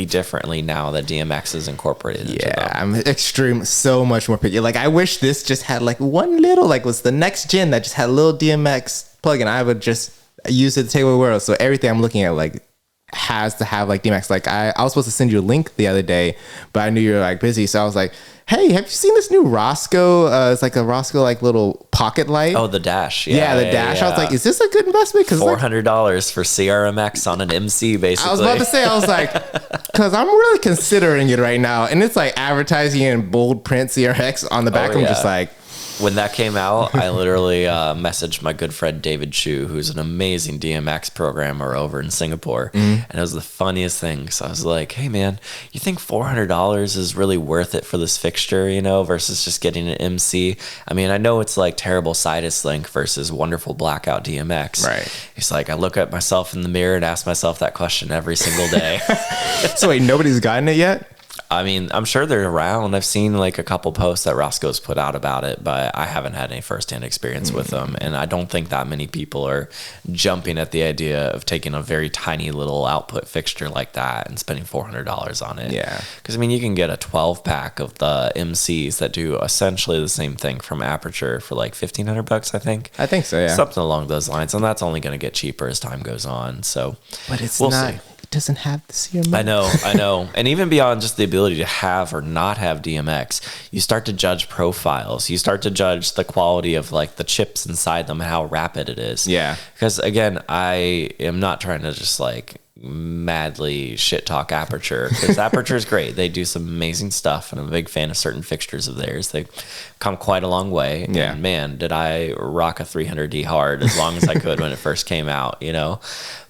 differently now that DMX is incorporated into them. I'm so much more picky. Like, I wish this just had like one little, like, was the next gen that just had a little DMX plugin. I would just use it to take away the world. So everything I'm looking at, like, has to have like DMX. Like, I was supposed to send you a link the other day, but I knew you were like busy, so I was like, hey, have you seen this new Roscoe? It's like a Roscoe like little pocket light. Oh, the Dash. Yeah, the Dash. I was like, is this a good investment? Because $400 for CRMX on an MC, basically. I was about to say, I was like, because I'm really considering it right now, and it's like advertising in bold print CRX on the back. I'm just like, when that came out, I literally messaged my good friend David Chu, who's an amazing DMX programmer over in Singapore. And it was the funniest thing. So I was like, hey, man, you think $400 is really worth it for this fixture, you know, versus just getting an MC? I mean, I know it's like terrible Sidus Link versus wonderful Blackout DMX. Right. He's like, I look at myself in the mirror and ask myself that question every single day. So wait, nobody's gotten it yet? I mean, I'm sure they're around. I've seen like a couple posts that Roscoe's put out about it, but I haven't had any firsthand experience with them. And I don't think that many people are jumping at the idea of taking a very tiny little output fixture like that and spending $400 on it. Yeah. Because, I mean, you can get a 12 pack of the MCs that do essentially the same thing from Aperture for like $1,500, I think. I think so, yeah. Something along those lines. And that's only going to get cheaper as time goes on. So, but it's we'll not. See. Doesn't have the CMX. I know. And even beyond just the ability to have or not have DMX, you start to judge profiles. You start to judge the quality of like the chips inside them and how rapid it is. Yeah. Because again, I am not trying to just like madly shit talk Aperture, because Aperture is great. They do some amazing stuff, and I'm a big fan of certain fixtures of theirs. They come quite a long way. Yeah. And man, did I rock a 300D hard as long as I could when it first came out, you know?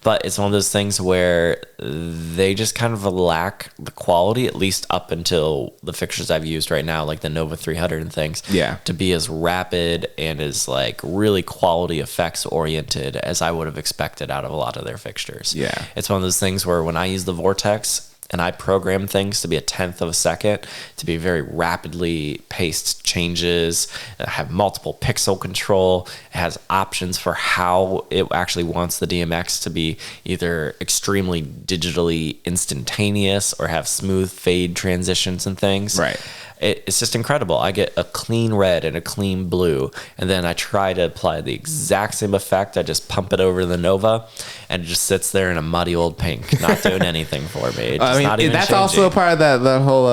But it's one of those things where they just kind of lack the quality, at least up until the fixtures I've used right now, like the Nova 300 and things, to be as rapid and as like really quality effects oriented as I would have expected out of a lot of their fixtures. Yeah. It's one of those things where when I use the Vortex, and I program things to be a tenth of a second, to be very rapidly paced changes, have multiple pixel control. It has options for how it actually wants the DMX to be either extremely digitally instantaneous or have smooth fade transitions and things. Right. It's just incredible. I get a clean red and a clean blue, and then I try to apply the exact same effect. I just pump it over the Nova, and it just sits there in a muddy old pink, not doing anything for me. I mean, that's changing. Also a part of the whole,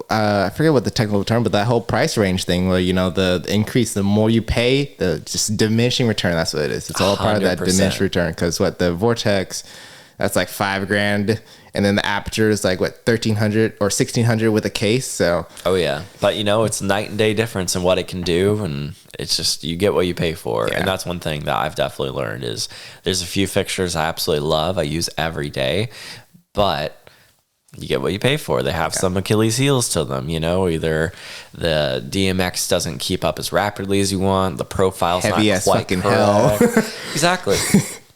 I forget what the technical term, but that whole price range thing where, the increase, the more you pay, the just diminishing return. That's what it is. It's all part of that diminished return. Because the Vortex, that's like $5,000. And then the aperture is like, what, 1,300 or 1,600 with a case. So. Oh, yeah. But, it's night and day difference in what it can do. And it's just, you get what you pay for. Yeah. And that's one thing that I've definitely learned is there's a few fixtures I absolutely love. I use every day. But you get what you pay for. They have some Achilles heels to them, Either the DMX doesn't keep up as rapidly as you want. The profile's heavy not quite fucking correct. hell. Exactly.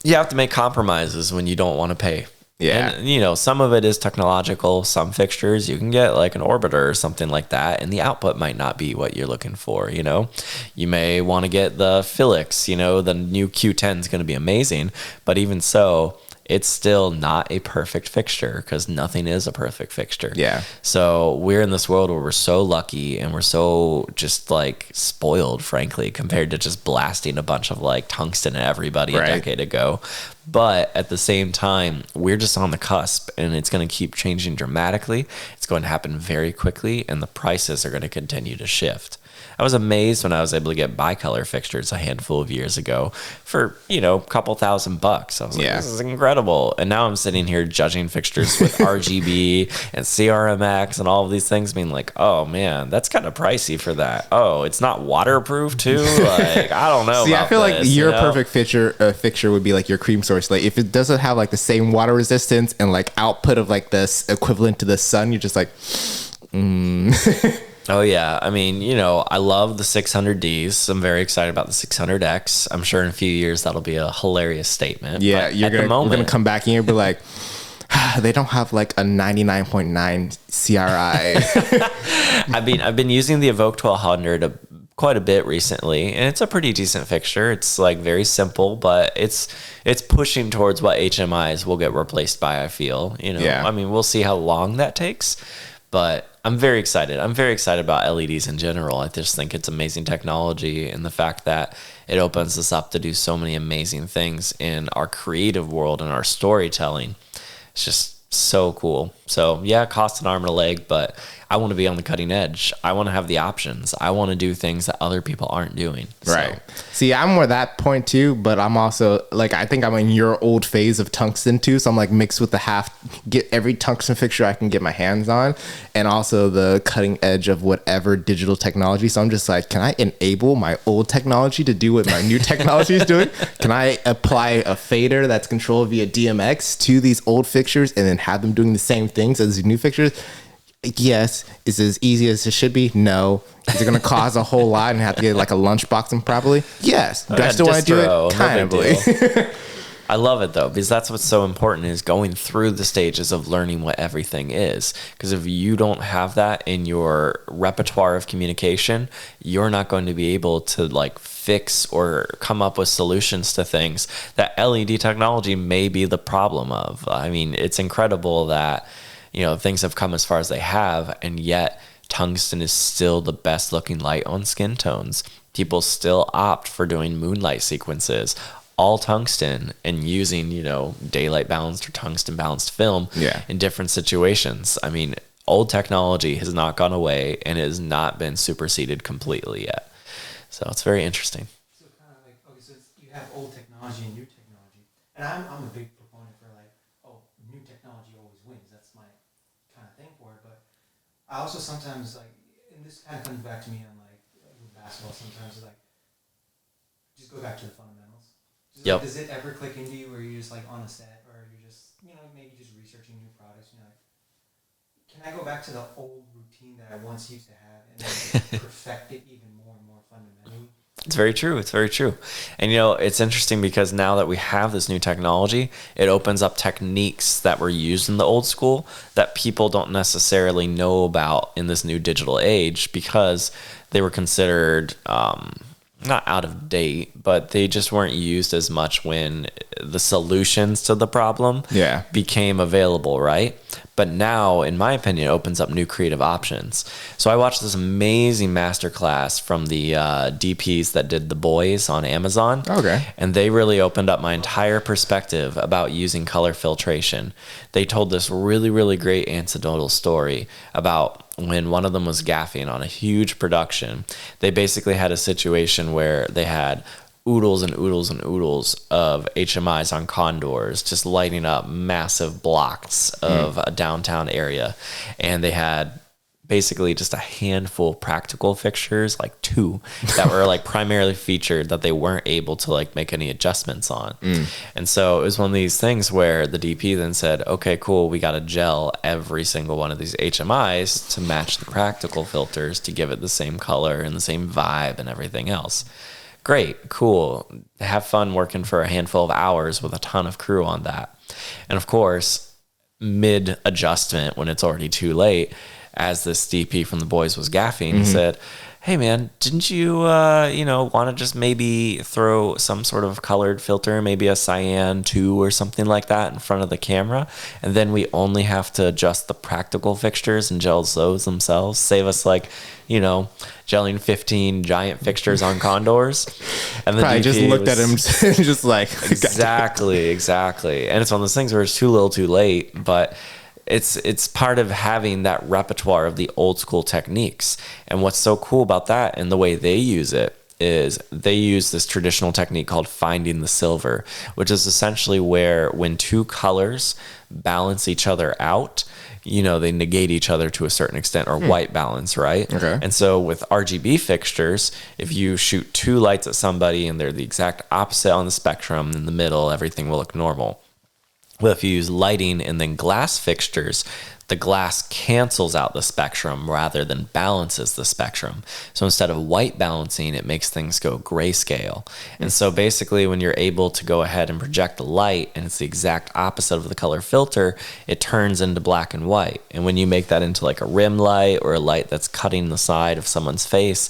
You have to make compromises when you don't want to pay. Yeah. And, some of it is technological. Some fixtures, you can get like an orbiter or something like that, and the output might not be what you're looking for, You may want to get the Philips, the new Q10 is going to be amazing, but even so, it's still not a perfect fixture because nothing is a perfect fixture. Yeah. So we're in this world where we're so lucky and we're so just like spoiled, frankly, compared to just blasting a bunch of like tungsten at everybody a decade ago. But at the same time, we're just on the cusp and it's going to keep changing dramatically. It's going to happen very quickly and the prices are going to continue to shift. I was amazed when I was able to get bicolor fixtures a handful of years ago for, a couple $1,000. I was like, this is incredible. And now I'm sitting here judging fixtures with RGB and CRMX and all of these things being like, oh man, that's kind of pricey for that. Oh, it's not waterproof too? Like, I don't know. See, I feel like your perfect fixture would be like your cream source. Like if it doesn't have like the same water resistance and like output of like this equivalent to the sun, you're just like, Oh, yeah. I mean, I love the 600Ds. I'm very excited about the 600X. I'm sure in a few years that'll be a hilarious statement. Yeah, we're going to come back in here and be like, they don't have like a 99.9 CRI. I've been using the Evoke 1200 quite a bit recently, and it's a pretty decent fixture. It's like very simple, but it's pushing towards what HMIs will get replaced by, I feel. I mean, we'll see how long that takes, but I'm very excited. I'm very excited about LEDs in general. I just think it's amazing technology, and the fact that it opens us up to do so many amazing things in our creative world and our storytelling. It's just so cool. So yeah, it costs an arm and a leg, but I want to be on the cutting edge. I want to have the options. I want to do things that other people aren't doing. Right. See, I'm more that point too, but I'm also like, I think I'm in your old phase of tungsten too. So I'm like mixed with get every tungsten fixture I can get my hands on, and also the cutting edge of whatever digital technology. So I'm just like, can I enable my old technology to do what my new technology is doing? Can I apply a fader that's controlled via DMX to these old fixtures and then have them doing the same things as the new fixtures? Yes. Is it as easy as it should be? No. Is it going to cause a whole lot and have to get like a lunchbox and properly? Yes. Do I still want to do it? Kind of. I love it though, because that's what's so important is going through the stages of learning what everything is. Because if you don't have that in your repertoire of communication, you're not going to be able to like fix or come up with solutions to things that LED technology may be the problem of. I mean, it's incredible that things have come as far as they have, and yet tungsten is still the best looking light on skin tones. People still opt for doing moonlight sequences, all tungsten, and using, daylight balanced or tungsten balanced film in different situations. I mean, old technology has not gone away and has not been superseded completely yet. So it's very interesting. So kind of like, okay, so you have old technology and new technology. And I'm a big proponent for like, new technology always wins. That's my kind of thing for it. But I also sometimes like, and this kind of comes back to me on like with basketball sometimes, like just go back to the fundamentals. Like, does it ever click into you where you're just like on a set or you're just, maybe just researching new products, like, can I go back to the old routine that I once used to have and then perfect it even more and more fundamentally? It's very true. It's very true. And, it's interesting because now that we have this new technology, it opens up techniques that were used in the old school that people don't necessarily know about in this new digital age because they were considered not out of date, but they just weren't used as much when the solutions to the problem became available, right? But now, in my opinion, it opens up new creative options. So I watched this amazing masterclass from the DPs that did The Boys on Amazon. Okay. And they really opened up my entire perspective about using color filtration. They told this really, really great anecdotal story about when one of them was gaffing on a huge production. They basically had a situation where they had oodles and oodles and oodles of HMIs on condors, just lighting up massive blocks of a downtown area. And they had basically just a handful of practical fixtures, like 2, that were like primarily featured that they weren't able to like make any adjustments on. And so it was one of these things where the DP then said, okay, cool, we got to gel every single one of these HMIs to match the practical filters to give it the same color and the same vibe and everything else. Great, cool. Have fun working for a handful of hours with a ton of crew on that. And of course, mid-adjustment, when it's already too late, as this DP from The Boys was gaffing, he said, hey man, didn't you, want to just maybe throw some sort of colored filter, maybe a cyan 2 or something like that in front of the camera? And then we only have to adjust the practical fixtures and gel those themselves. Save us gelling 15 giant fixtures on condors. And the Probably DP just looked at him just like... Exactly. And it's one of those things where it's too little too late, but... It's part of having that repertoire of the old school techniques. And what's so cool about that and the way they use it is they use this traditional technique called finding the silver, which is essentially where when 2 colors balance each other out, they negate each other to a certain extent, or white balance, right? Okay. And so with RGB fixtures, if you shoot 2 lights at somebody and they're the exact opposite on the spectrum, in the middle, everything will look normal. Well, if you use lighting and then glass fixtures, the glass cancels out the spectrum rather than balances the spectrum. So instead of white balancing, it makes things go grayscale. And so basically when you're able to go ahead and project the light and it's the exact opposite of the color filter, it turns into black and white. And when you make that into like a rim light or a light that's cutting the side of someone's face,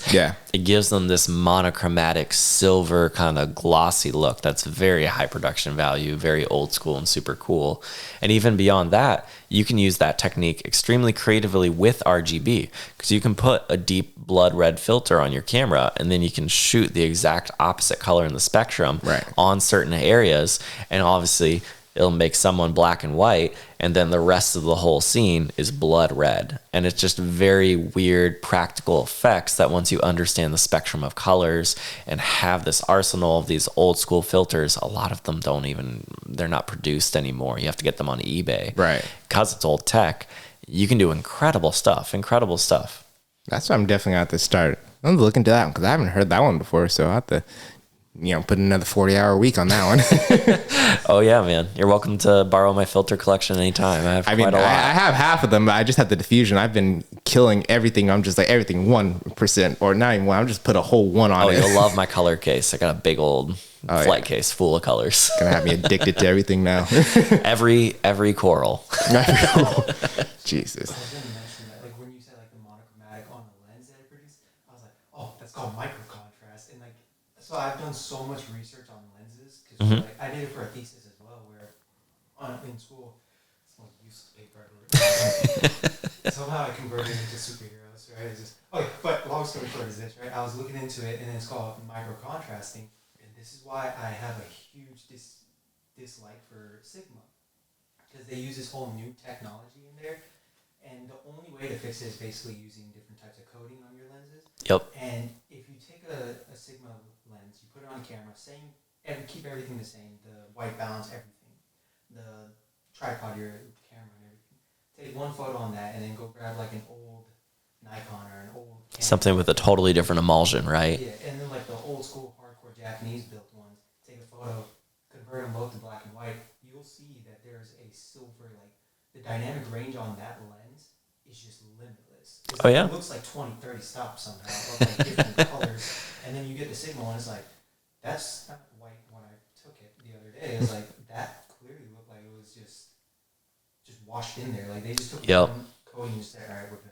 it gives them this monochromatic silver kind of glossy look that's very high production value, very old school and super cool. And even beyond that, you can use that technique extremely creatively with RGB, because you can put a deep blood red filter on your camera and then you can shoot the exact opposite color in the spectrum on certain areas, and obviously it'll make someone black and white, and then the rest of the whole scene is blood red. And it's just very weird practical effects that once you understand the spectrum of colors and have this arsenal of these old school filters, a lot of them they're not produced anymore. You have to get them on eBay. Right. Because it's old tech, you can do incredible stuff. That's what I'm definitely going to have to start. I'm going to look into that one because I haven't heard that one before, so I'll have to... put another 40-hour week on that one. Oh, yeah, man. You're welcome to borrow my filter collection anytime. I have quite a lot. I have half of them, but I just have the diffusion. I've been killing everything. I'm just like everything 1%, or not even 1. I'm just put a whole 1 on it. Oh, you'll love my color case. I got a big old flight case full of colors. Gonna have me addicted to everything now. every coral. Jesus. I was going to mention that, like, when you said, like, the monochromatic on the lens that it produced, I was like, oh, that's called micro contrast. And, like, so I've done so much research on lenses, because like, I did it for a thesis as well, where in school, it's like useless paper everywhere. Somehow I converted it into superheroes, right? It's just, but long story short is this, right? I was looking into it, and it's called micro contrasting, and this is why I have a huge dislike for Sigma, because they use this whole new technology in there, and the only way to fix it is basically using different types of coating on your lenses. Yep. And if you take a Sigma lens, you put it on camera, keep everything the same, the white balance, everything, the tripod, your camera and everything. Take one photo on that and then go grab like an old Nikon or an old Canon. Something with a totally different emulsion, right? Yeah, and then like the old school hardcore Japanese built ones, take a photo, convert them both to black and white, you'll see that there's a silver, like the dynamic range on that lens is just limitless. It looks like 20, 30 stops somehow, of like different colors, and then you get a signal, and it's like, that's not white when I took it the other day. It's like, that clearly looked like it was just washed in there. Like, they just took one coating and just said, all right, we're done.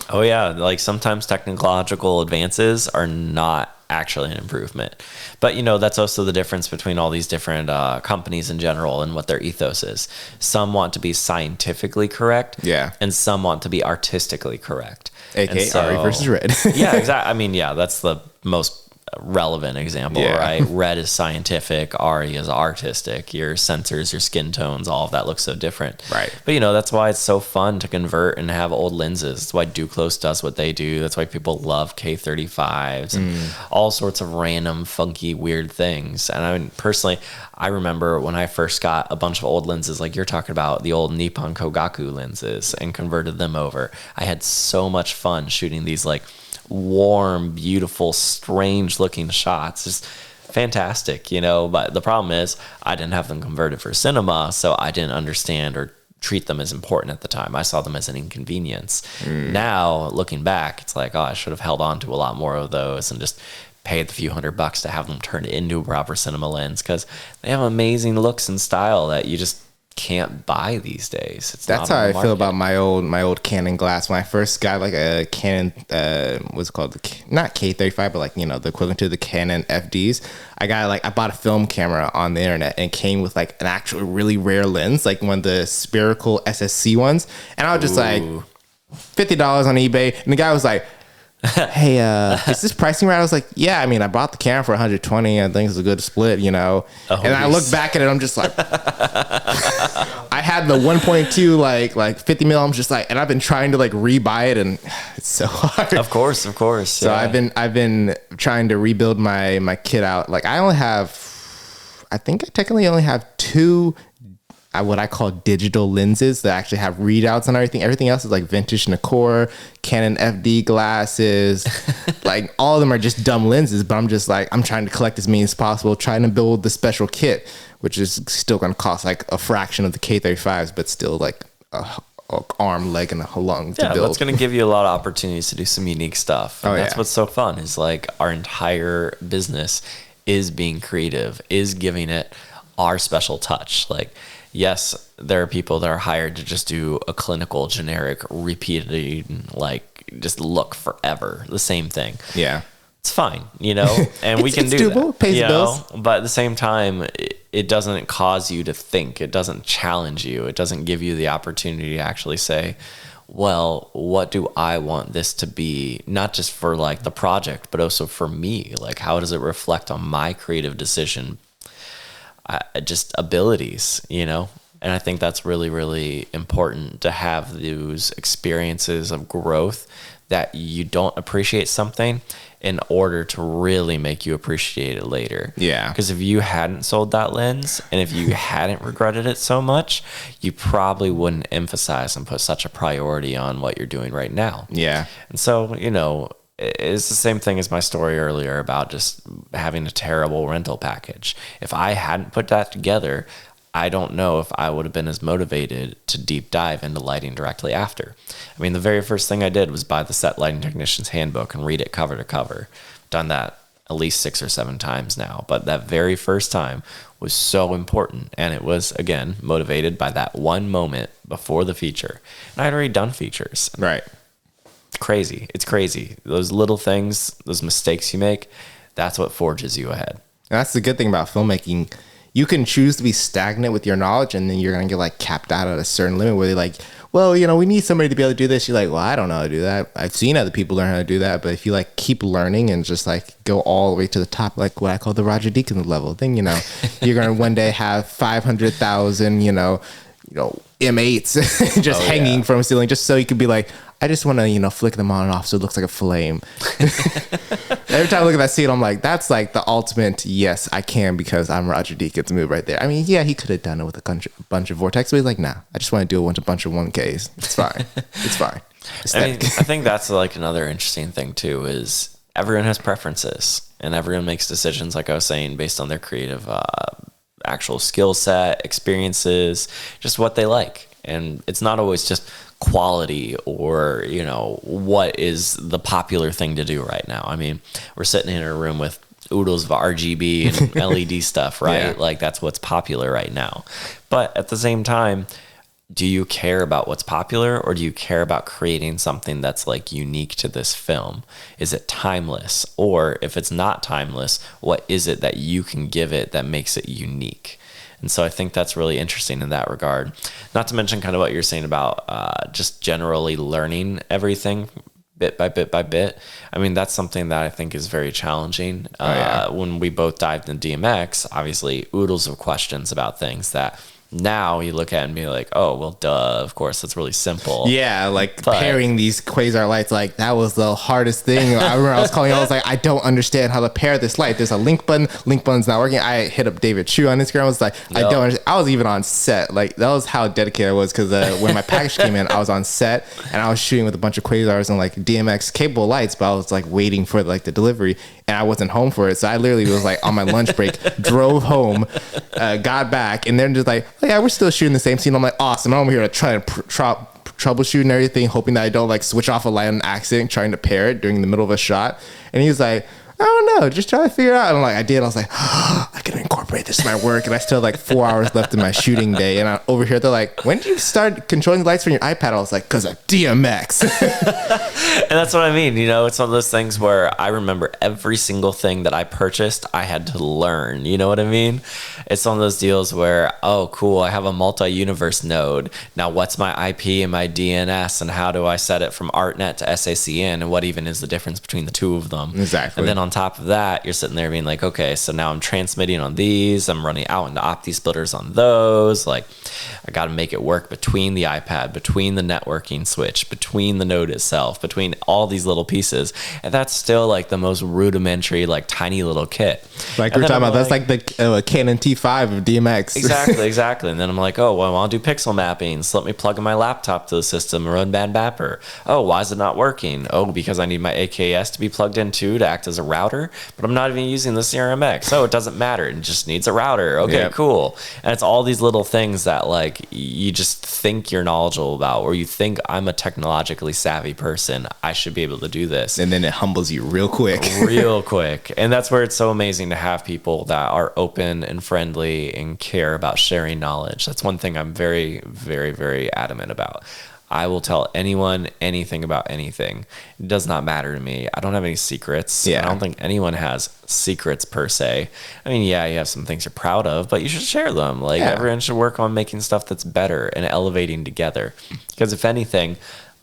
Oh yeah, like sometimes technological advances are not actually an improvement. But that's also the difference between all these different companies in general and what their ethos is. Some want to be scientifically correct, and some want to be artistically correct. AKA Ari versus Red. Yeah, exactly. I mean, yeah, that's the most relevant example, right? Red is scientific, Ari is artistic. Your sensors, your skin tones, all of that looks so different, right? But that's why it's so fun to convert and have old lenses. That's why Duclos does what they do. That's why people love K35s and all sorts of random, funky, weird things. And I mean, personally, I remember when I first got a bunch of old lenses, like you're talking about, the old Nippon Kogaku lenses, and converted them over. I had so much fun shooting these like warm, beautiful, strange looking shots. Just fantastic, but the problem is I didn't have them converted for cinema, so I didn't understand or treat them as important at the time. I saw them as an inconvenience. Now looking back, it's like, I should have held on to a lot more of those and just paid the few $100 to have them turned into a proper cinema lens, because they have amazing looks and style that you just can't buy these days. That's how I feel about my old Canon glass. When I first got like a Canon, what's it called? Not K35, but like, the equivalent to the Canon FDs. I bought a film camera on the internet, and it came with like an actual really rare lens, like one of the spherical SSC ones. And I was just like $50 on eBay. And the guy was like, hey, is this pricing right? I was like, yeah, I mean, I bought the camera for 120. I think it's a good split, and I look back at it, I'm just like, I had the 1.2 like 50 mil. I'm just like, and I've been trying to like rebuy it, and it's so hard. Of course. So I've been trying to rebuild my kit out. Like I think I technically only have two what I call digital lenses that actually have readouts and everything. Everything else is like vintage Nikkor, Canon FD glasses. Like all of them are just dumb lenses, but I'm just like, I'm trying to collect as many as possible, trying to build the special kit, which is still going to cost like a fraction of the K35s, but still like a arm, leg, and a lung to build. That's going to give you a lot of opportunities to do some unique stuff. And that's what's so fun, is like our entire business is being creative, is giving it our special touch. Like, yes, there are people that are hired to just do a clinical, generic, repeated, like just look forever, the same thing. Yeah. It's fine, and we can do doable, that. Pays the bills. But at the same time, it doesn't cause you to think. It doesn't challenge you. It doesn't give you the opportunity to actually say, well, what do I want this to be? Not just for like the project, but also for me. Like, how does it reflect on my creative decision? Just abilities, and I think that's really, really important, to have those experiences of growth, that you don't appreciate something in order to really make you appreciate it later. Yeah. Because if you hadn't sold that lens, and if you hadn't regretted it so much, you probably wouldn't emphasize and put such a priority on what you're doing right now. Yeah. And so, it's the same thing as my story earlier about just having a terrible rental package. If I hadn't put that together, I don't know if I would have been as motivated to deep dive into lighting directly after. I mean, the very first thing I did was buy the Set Lighting Technician's Handbook and read it cover to cover. Done that at least 6 or 7 times now, but that very first time was so important, and it was, again, motivated by that one moment before the feature. And I had already done features. Right. It's crazy. Those little things, those mistakes you make, that's what forges you ahead. And that's the good thing about filmmaking. You can choose to be stagnant with your knowledge, and then you're going to get like capped out at a certain limit where they're like, well, we need somebody to be able to do this. You're like, well, I don't know how to do that. I've seen other people learn how to do that. But if you like keep learning and just like go all the way to the top, like what I call the Roger Deakins level, then, you're going to one day have 500,000, M8s just hanging from a ceiling, just so you could be like, I just want to, flick them on and off so it looks like a flame. Every time I look at that scene, I'm like, that's like the ultimate, yes, I can, because I'm Roger Deakins move right there. I mean, yeah, he could have done it with a bunch of vortex, but he's like, nah, I just want to do it with a bunch of 1Ks. It's fine. It's fine. I think that's like another interesting thing too, is everyone has preferences, and everyone makes decisions, like I was saying, based on their creative actual skill set, experiences, just what they like. And it's not always just quality or, you know, what is the popular thing to do right now. I mean, we're sitting in a room with oodles of RGB and LED stuff, right? Yeah. Like that's what's popular right now. But at the same time, do you care about what's popular, or do you care about creating something that's like unique to this film? Is it timeless? Or if it's not timeless, what is it that you can give it that makes it unique? And so I think that's really interesting in that regard. Not to mention kind of what you're saying about just generally learning everything bit by bit by bit. I mean, that's something that I think is very challenging. When we both dived into DMX, obviously oodles of questions about things that now you look at and be like, oh, well, duh, of course, that's really simple. Yeah, like pairing these quasar lights, like that was the hardest thing. I remember I was calling, I was like, I don't understand how to pair this light. There's a link button's not working. I hit up David Chu on Instagram. I was like, I don't understand. I was even on set. Like, that was how dedicated I was, because when my package came in, I was on set and I was shooting with a bunch of quasars and like DMX capable lights, but I was like waiting for like the delivery and I wasn't home for it. So I literally was like on my lunch break, drove home, got back, and then just like, oh, yeah, we're still shooting the same scene. I'm like, awesome. I'm over here to try and troubleshoot and everything, hoping that I don't like switch off a light on an accident, trying to pair it during the middle of a shot. And he was like, I don't know, just try to figure it out. And like, I did. I was like, oh, I can incorporate this in my work. And I still have like 4 hours left in my shooting day. And over here, they're like, when did you start controlling the lights from your iPad? I was like, because of DMX. And that's what I mean. You know, it's one of those things where I remember every single thing that I purchased, I had to learn. You know what I mean? It's one of those deals where, oh, cool, I have a multi-universe node. Now, what's my IP and my DNS? And how do I set it from ArtNet to SACN? And what even is the difference between the two of them? Exactly. And then on top of that, you're sitting there being like, okay, so now I'm transmitting on these, I'm running out into opti splitters on those. Like, I got to make it work between the iPad, between the networking switch, between the node itself, between all these little pieces. And that's still like the most rudimentary, like tiny little kit. Like we're talking about, that's like the Canon T5 of DMX. Exactly. And then I'm like, oh, well, I want to do pixel mapping. So let me plug in my laptop to the system and run bandmapper. Oh, why is it not working? Oh, because I need my AKS to be plugged in too to act as a router, but I'm not even using the CRMX. Oh, it doesn't matter. It just needs a router. Okay, yep. Cool. And it's all these little things that like you just think you're knowledgeable about, or you think I'm a technologically savvy person, I should be able to do this. And then it humbles you real quick. Real quick. And that's where it's so amazing to have people that are open and friendly and care about sharing knowledge. That's one thing I'm very, very, very adamant about. I will tell anyone anything about anything. It does not matter to me. I don't have any secrets. Yeah. I don't think anyone has secrets per se. I mean, yeah, you have some things you're proud of, but you should share them. Like, everyone should work on making stuff that's better and elevating together. Because if anything,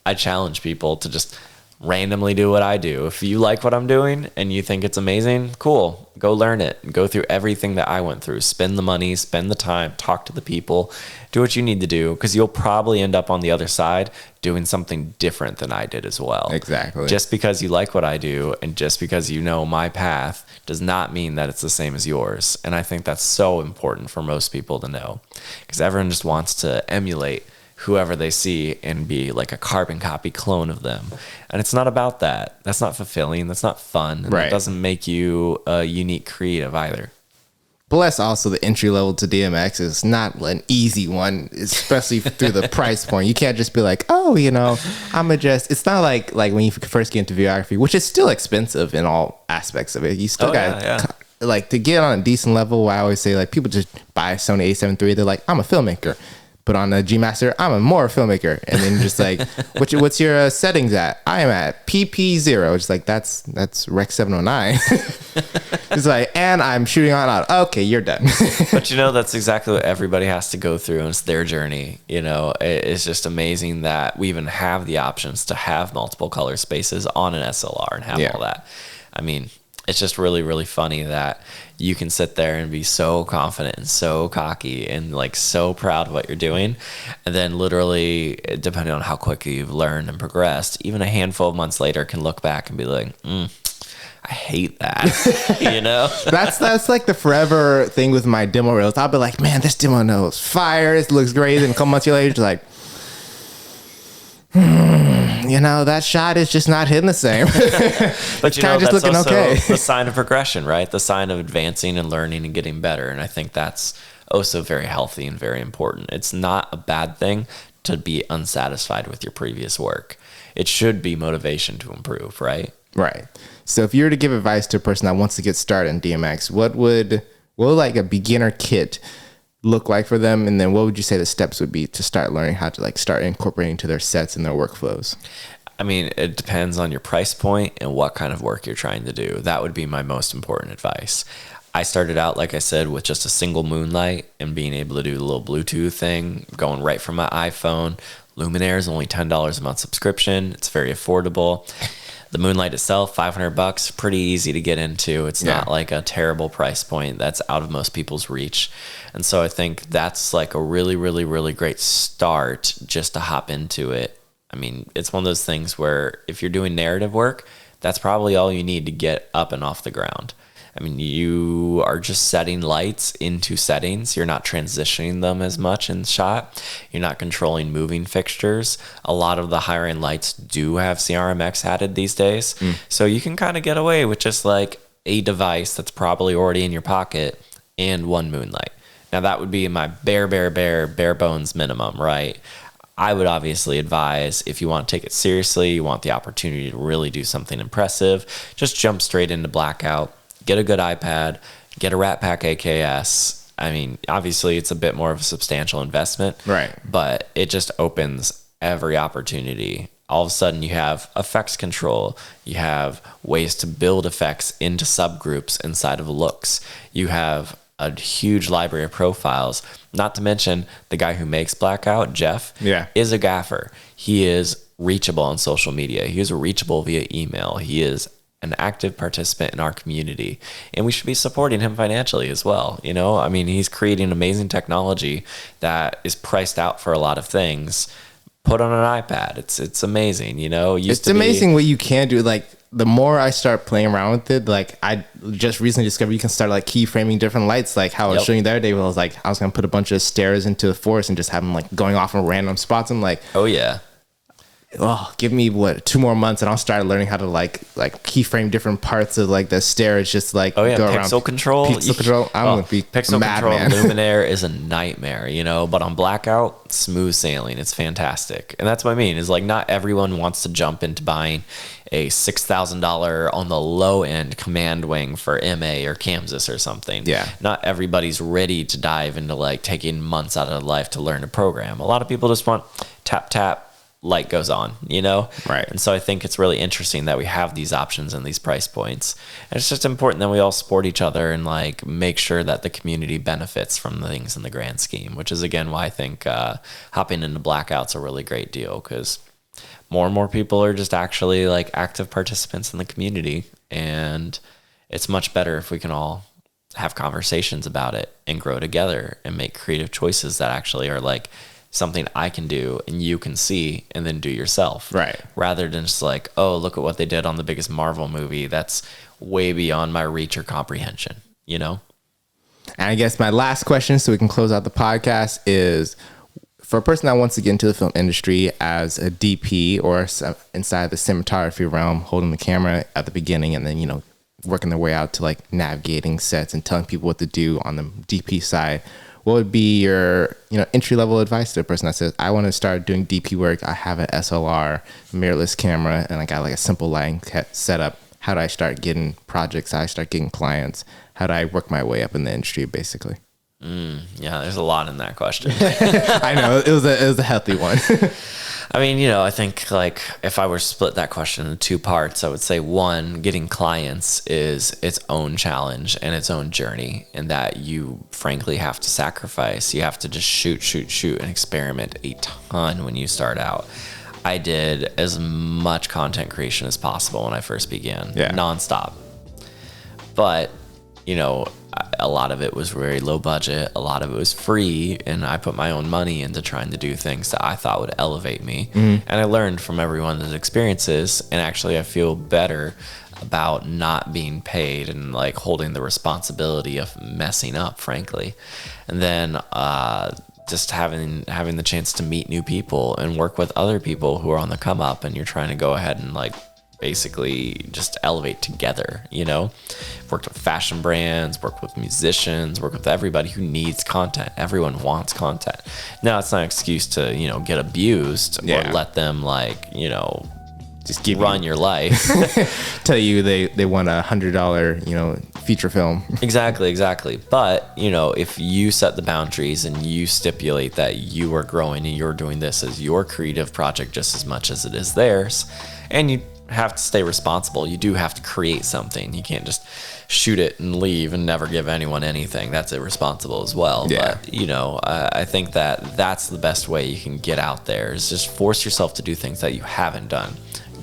I challenge people to just randomly do what I do. If you like what I'm doing and you think it's amazing, cool. Go learn it. Go through everything that I went through. Spend the money, spend the time, talk to the people, do what you need to do, because you'll probably end up on the other side doing something different than I did as well. Exactly. Just because you like what I do and just because you know my path does not mean that it's the same as yours. And I think that's so important for most people to know, because everyone just wants to emulate whoever they see and be like a carbon copy clone of them. And it's not about that. That's not fulfilling. That's not fun. And right. It doesn't make you a unique creative either. Plus, also the entry level to DMX is not an easy one, especially through the price point. You can't just be like, oh, you know, it's not like when you first get into videography, which is still expensive in all aspects of it. You still got like to get on a decent level. I always say like people just buy a Sony A7 III. They're like, I'm a filmmaker. But on the G Master, I'm a more filmmaker. And then just like, what's your settings at? I am at PP0. It's like, that's Rec 709. It's like, and I'm shooting on auto. Okay, you're done. But you know, that's exactly what everybody has to go through, and it's their journey. You know, it's just amazing that we even have the options to have multiple color spaces on an SLR and have all that. I mean, it's just really, really funny that you can sit there and be so confident and so cocky and like so proud of what you're doing. And then literally, depending on how quickly you've learned and progressed, even a handful of months later can look back and be like, I hate that. You know? That's like the forever thing with my demo reels. I'll be like, man, this demo knows fire. It looks great. And a couple months later, it's like, you know, that shot is just not hitting the same. But you know, that's also the sign of progression, right? The sign of advancing and learning and getting better. And I think that's also very healthy and very important. It's not a bad thing to be unsatisfied with your previous work. It should be motivation to improve, right? Right. So if you were to give advice to a person that wants to get started in DMX, what would like a beginner kit look like for them? And then what would you say the steps would be to start learning how to like start incorporating to their sets and their workflows? I mean, it depends on your price point and what kind of work you're trying to do. That would be my most important advice. I started out, like I said, with just a single moonlight and being able to do the little Bluetooth thing, going right from my iPhone. Luminaire is only $10 a month subscription. It's very affordable. The moonlight itself, $500, pretty easy to get into. It's not like a terrible price point that's out of most people's reach. And so I think that's like a really, really, really great start just to hop into it. I mean, it's one of those things where if you're doing narrative work, that's probably all you need to get up and off the ground. I mean, you are just setting lights into settings. You're not transitioning them as much in shot. You're not controlling moving fixtures. A lot of the higher end lights do have CRMX added these days. So you can kind of get away with just like a device that's probably already in your pocket and one moonlight. Now that would be my bare bones minimum, right? I would obviously advise, if you want to take it seriously, you want the opportunity to really do something impressive, just jump straight into blackout. Get a good iPad, get a Rat Pack AKS. I mean, obviously it's a bit more of a substantial investment, right? But it just opens every opportunity. All of a sudden you have effects control. You have ways to build effects into subgroups inside of looks. You have a huge library of profiles. Not to mention the guy who makes Blackout, Jeff, is a gaffer. He is reachable on social media. He is reachable via email. He is an active participant in our community, and we should be supporting him financially as well. You know, I mean, he's creating amazing technology that is priced out for a lot of things. Put on an iPad. It's amazing. You know, it's amazing what you can do. Like the more I start playing around with it, like I just recently discovered you can start like keyframing different lights. Like how I was showing you the other day, where I was like, I was going to put a bunch of stairs into the forest and just have them like going off in random spots. I'm like, oh yeah. Oh, give me 2 more months and I'll start learning how to like keyframe different parts of like the stairs, just like go around. Control. Pixel control. I'm gonna be pixel mad, control. Man. Luminaire is a nightmare, you know. But on Blackout, smooth sailing. It's fantastic, and that's what I mean. Is like not everyone wants to jump into buying a $6,000 on the low end command wing for MA or Kansas or something. Yeah. Not everybody's ready to dive into like taking months out of their life to learn a program. A lot of people just want tap. Light goes on, you know? Right. And so I think it's really interesting that we have these options and these price points. And it's just important that we all support each other and like make sure that the community benefits from the things in the grand scheme, which is again why I think hopping into Blackout's a really great deal, because more and more people are just actually like active participants in the community, and it's much better if we can all have conversations about it and grow together and make creative choices that actually are like something I can do and you can see and then do yourself. Right. Rather than just like, oh, look at what they did on the biggest Marvel movie. That's way beyond my reach or comprehension, you know? And I guess my last question, so we can close out the podcast, is for a person that wants to get into the film industry as a DP or inside the cinematography realm, holding the camera at the beginning and then, you know, working their way out to like navigating sets and telling people what to do on the DP side, what would be your, you know, entry level advice to a person that says, I want to start doing DP work. I have an SLR, mirrorless camera, and I got like a simple lighting setup. How do I start getting projects? How do I start getting clients? How do I work my way up in the industry, basically? Yeah, there's a lot in that question. I know it was a healthy one. I mean, you know, I think like if I were to split that question into 2 parts, I would say 1, getting clients is its own challenge and its own journey, and that you frankly have to sacrifice. You have to just shoot and experiment a ton when you start out. I did as much content creation as possible when I first began, nonstop. But, you know, a lot of it was very low budget. A lot of it was free. And I put my own money into trying to do things that I thought would elevate me. And I learned from everyone's experiences. And actually, I feel better about not being paid and like holding the responsibility of messing up, frankly. And then just having the chance to meet new people and work with other people who are on the come up, and you're trying to go ahead and like basically just elevate together, you know? Worked with fashion brands, worked with musicians, worked with everybody who needs content. Everyone wants content. Now, it's not an excuse to, you know, get abused or let them, like, you know, just run your life. Tell you they want $100, you know, feature film. Exactly. But, you know, if you set the boundaries and you stipulate that you are growing and you're doing this as your creative project just as much as it is theirs, and you have to stay responsible. You do have to create something. You can't just shoot it and leave and never give anyone anything. That's irresponsible as well. Yeah. But, you know, I think that that's the best way you can get out there, is just force yourself to do things that you haven't done.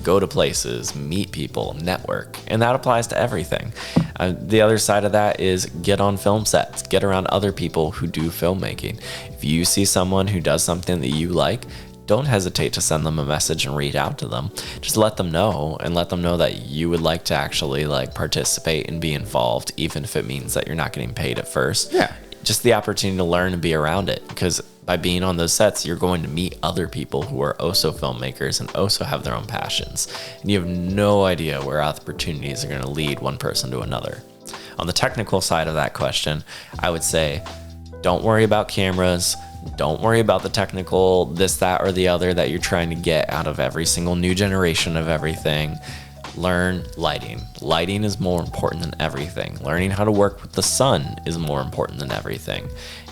Go to places, meet people, network, and that applies to everything. The other side of that is get on film sets, get around other people who do filmmaking. If you see someone who does something that you like, don't hesitate to send them a message and reach out to them. Just let them know, and let them know that you would like to actually like participate and be involved, even if it means that you're not getting paid at first. Yeah. Just the opportunity to learn and be around it, because by being on those sets, you're going to meet other people who are also filmmakers and also have their own passions. And you have no idea where opportunities are going to lead one person to another. On the technical side of that question, I would say, don't worry about cameras. Don't worry about the technical this, that, or the other that you're trying to get out of every single new generation of everything. Learn lighting. Lighting is more important than everything. Learning how to work with the sun is more important than everything.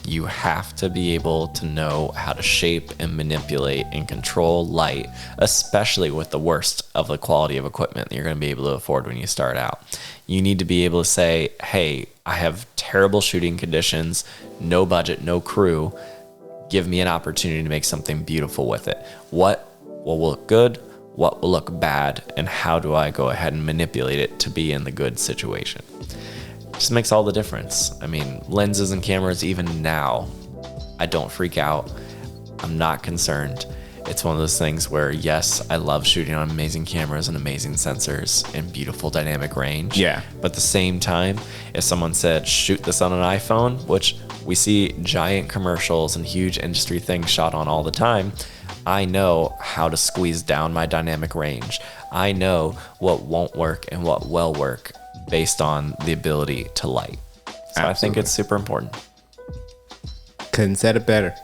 You have to be able to know how to shape and manipulate and control light, especially with the worst of the quality of equipment that you're going to be able to afford when you start out. You need to be able to say, hey, I have terrible shooting conditions, no budget, no crew. Give me an opportunity to make something beautiful with it. What will look good? What will look bad? And how do I go ahead and manipulate it to be in the good situation? Just makes all the difference. I mean, lenses and cameras, even now, I don't freak out. I'm not concerned. It's one of those things where, yes, I love shooting on amazing cameras and amazing sensors and beautiful dynamic range. Yeah. But at the same time, if someone said, shoot this on an iPhone, which we see giant commercials and huge industry things shot on all the time, I know how to squeeze down my dynamic range. I know what won't work and what will work based on the ability to light. So Absolutely. I think it's super important. Couldn't said it better.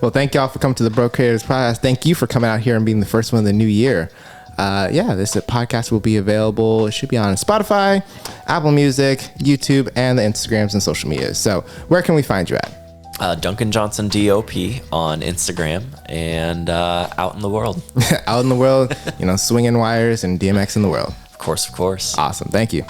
Well, thank y'all for coming to the Bro Creators Podcast. Thank you for coming out here and being the first one of the new year. This podcast will be available. It should be on Spotify, Apple Music, YouTube, and the Instagrams and social media. So where can we find you at? Duncan Johnson DOP on Instagram and out in the world. Out in the world, swinging wires and DMX in the world. Of course. Awesome. Thank you.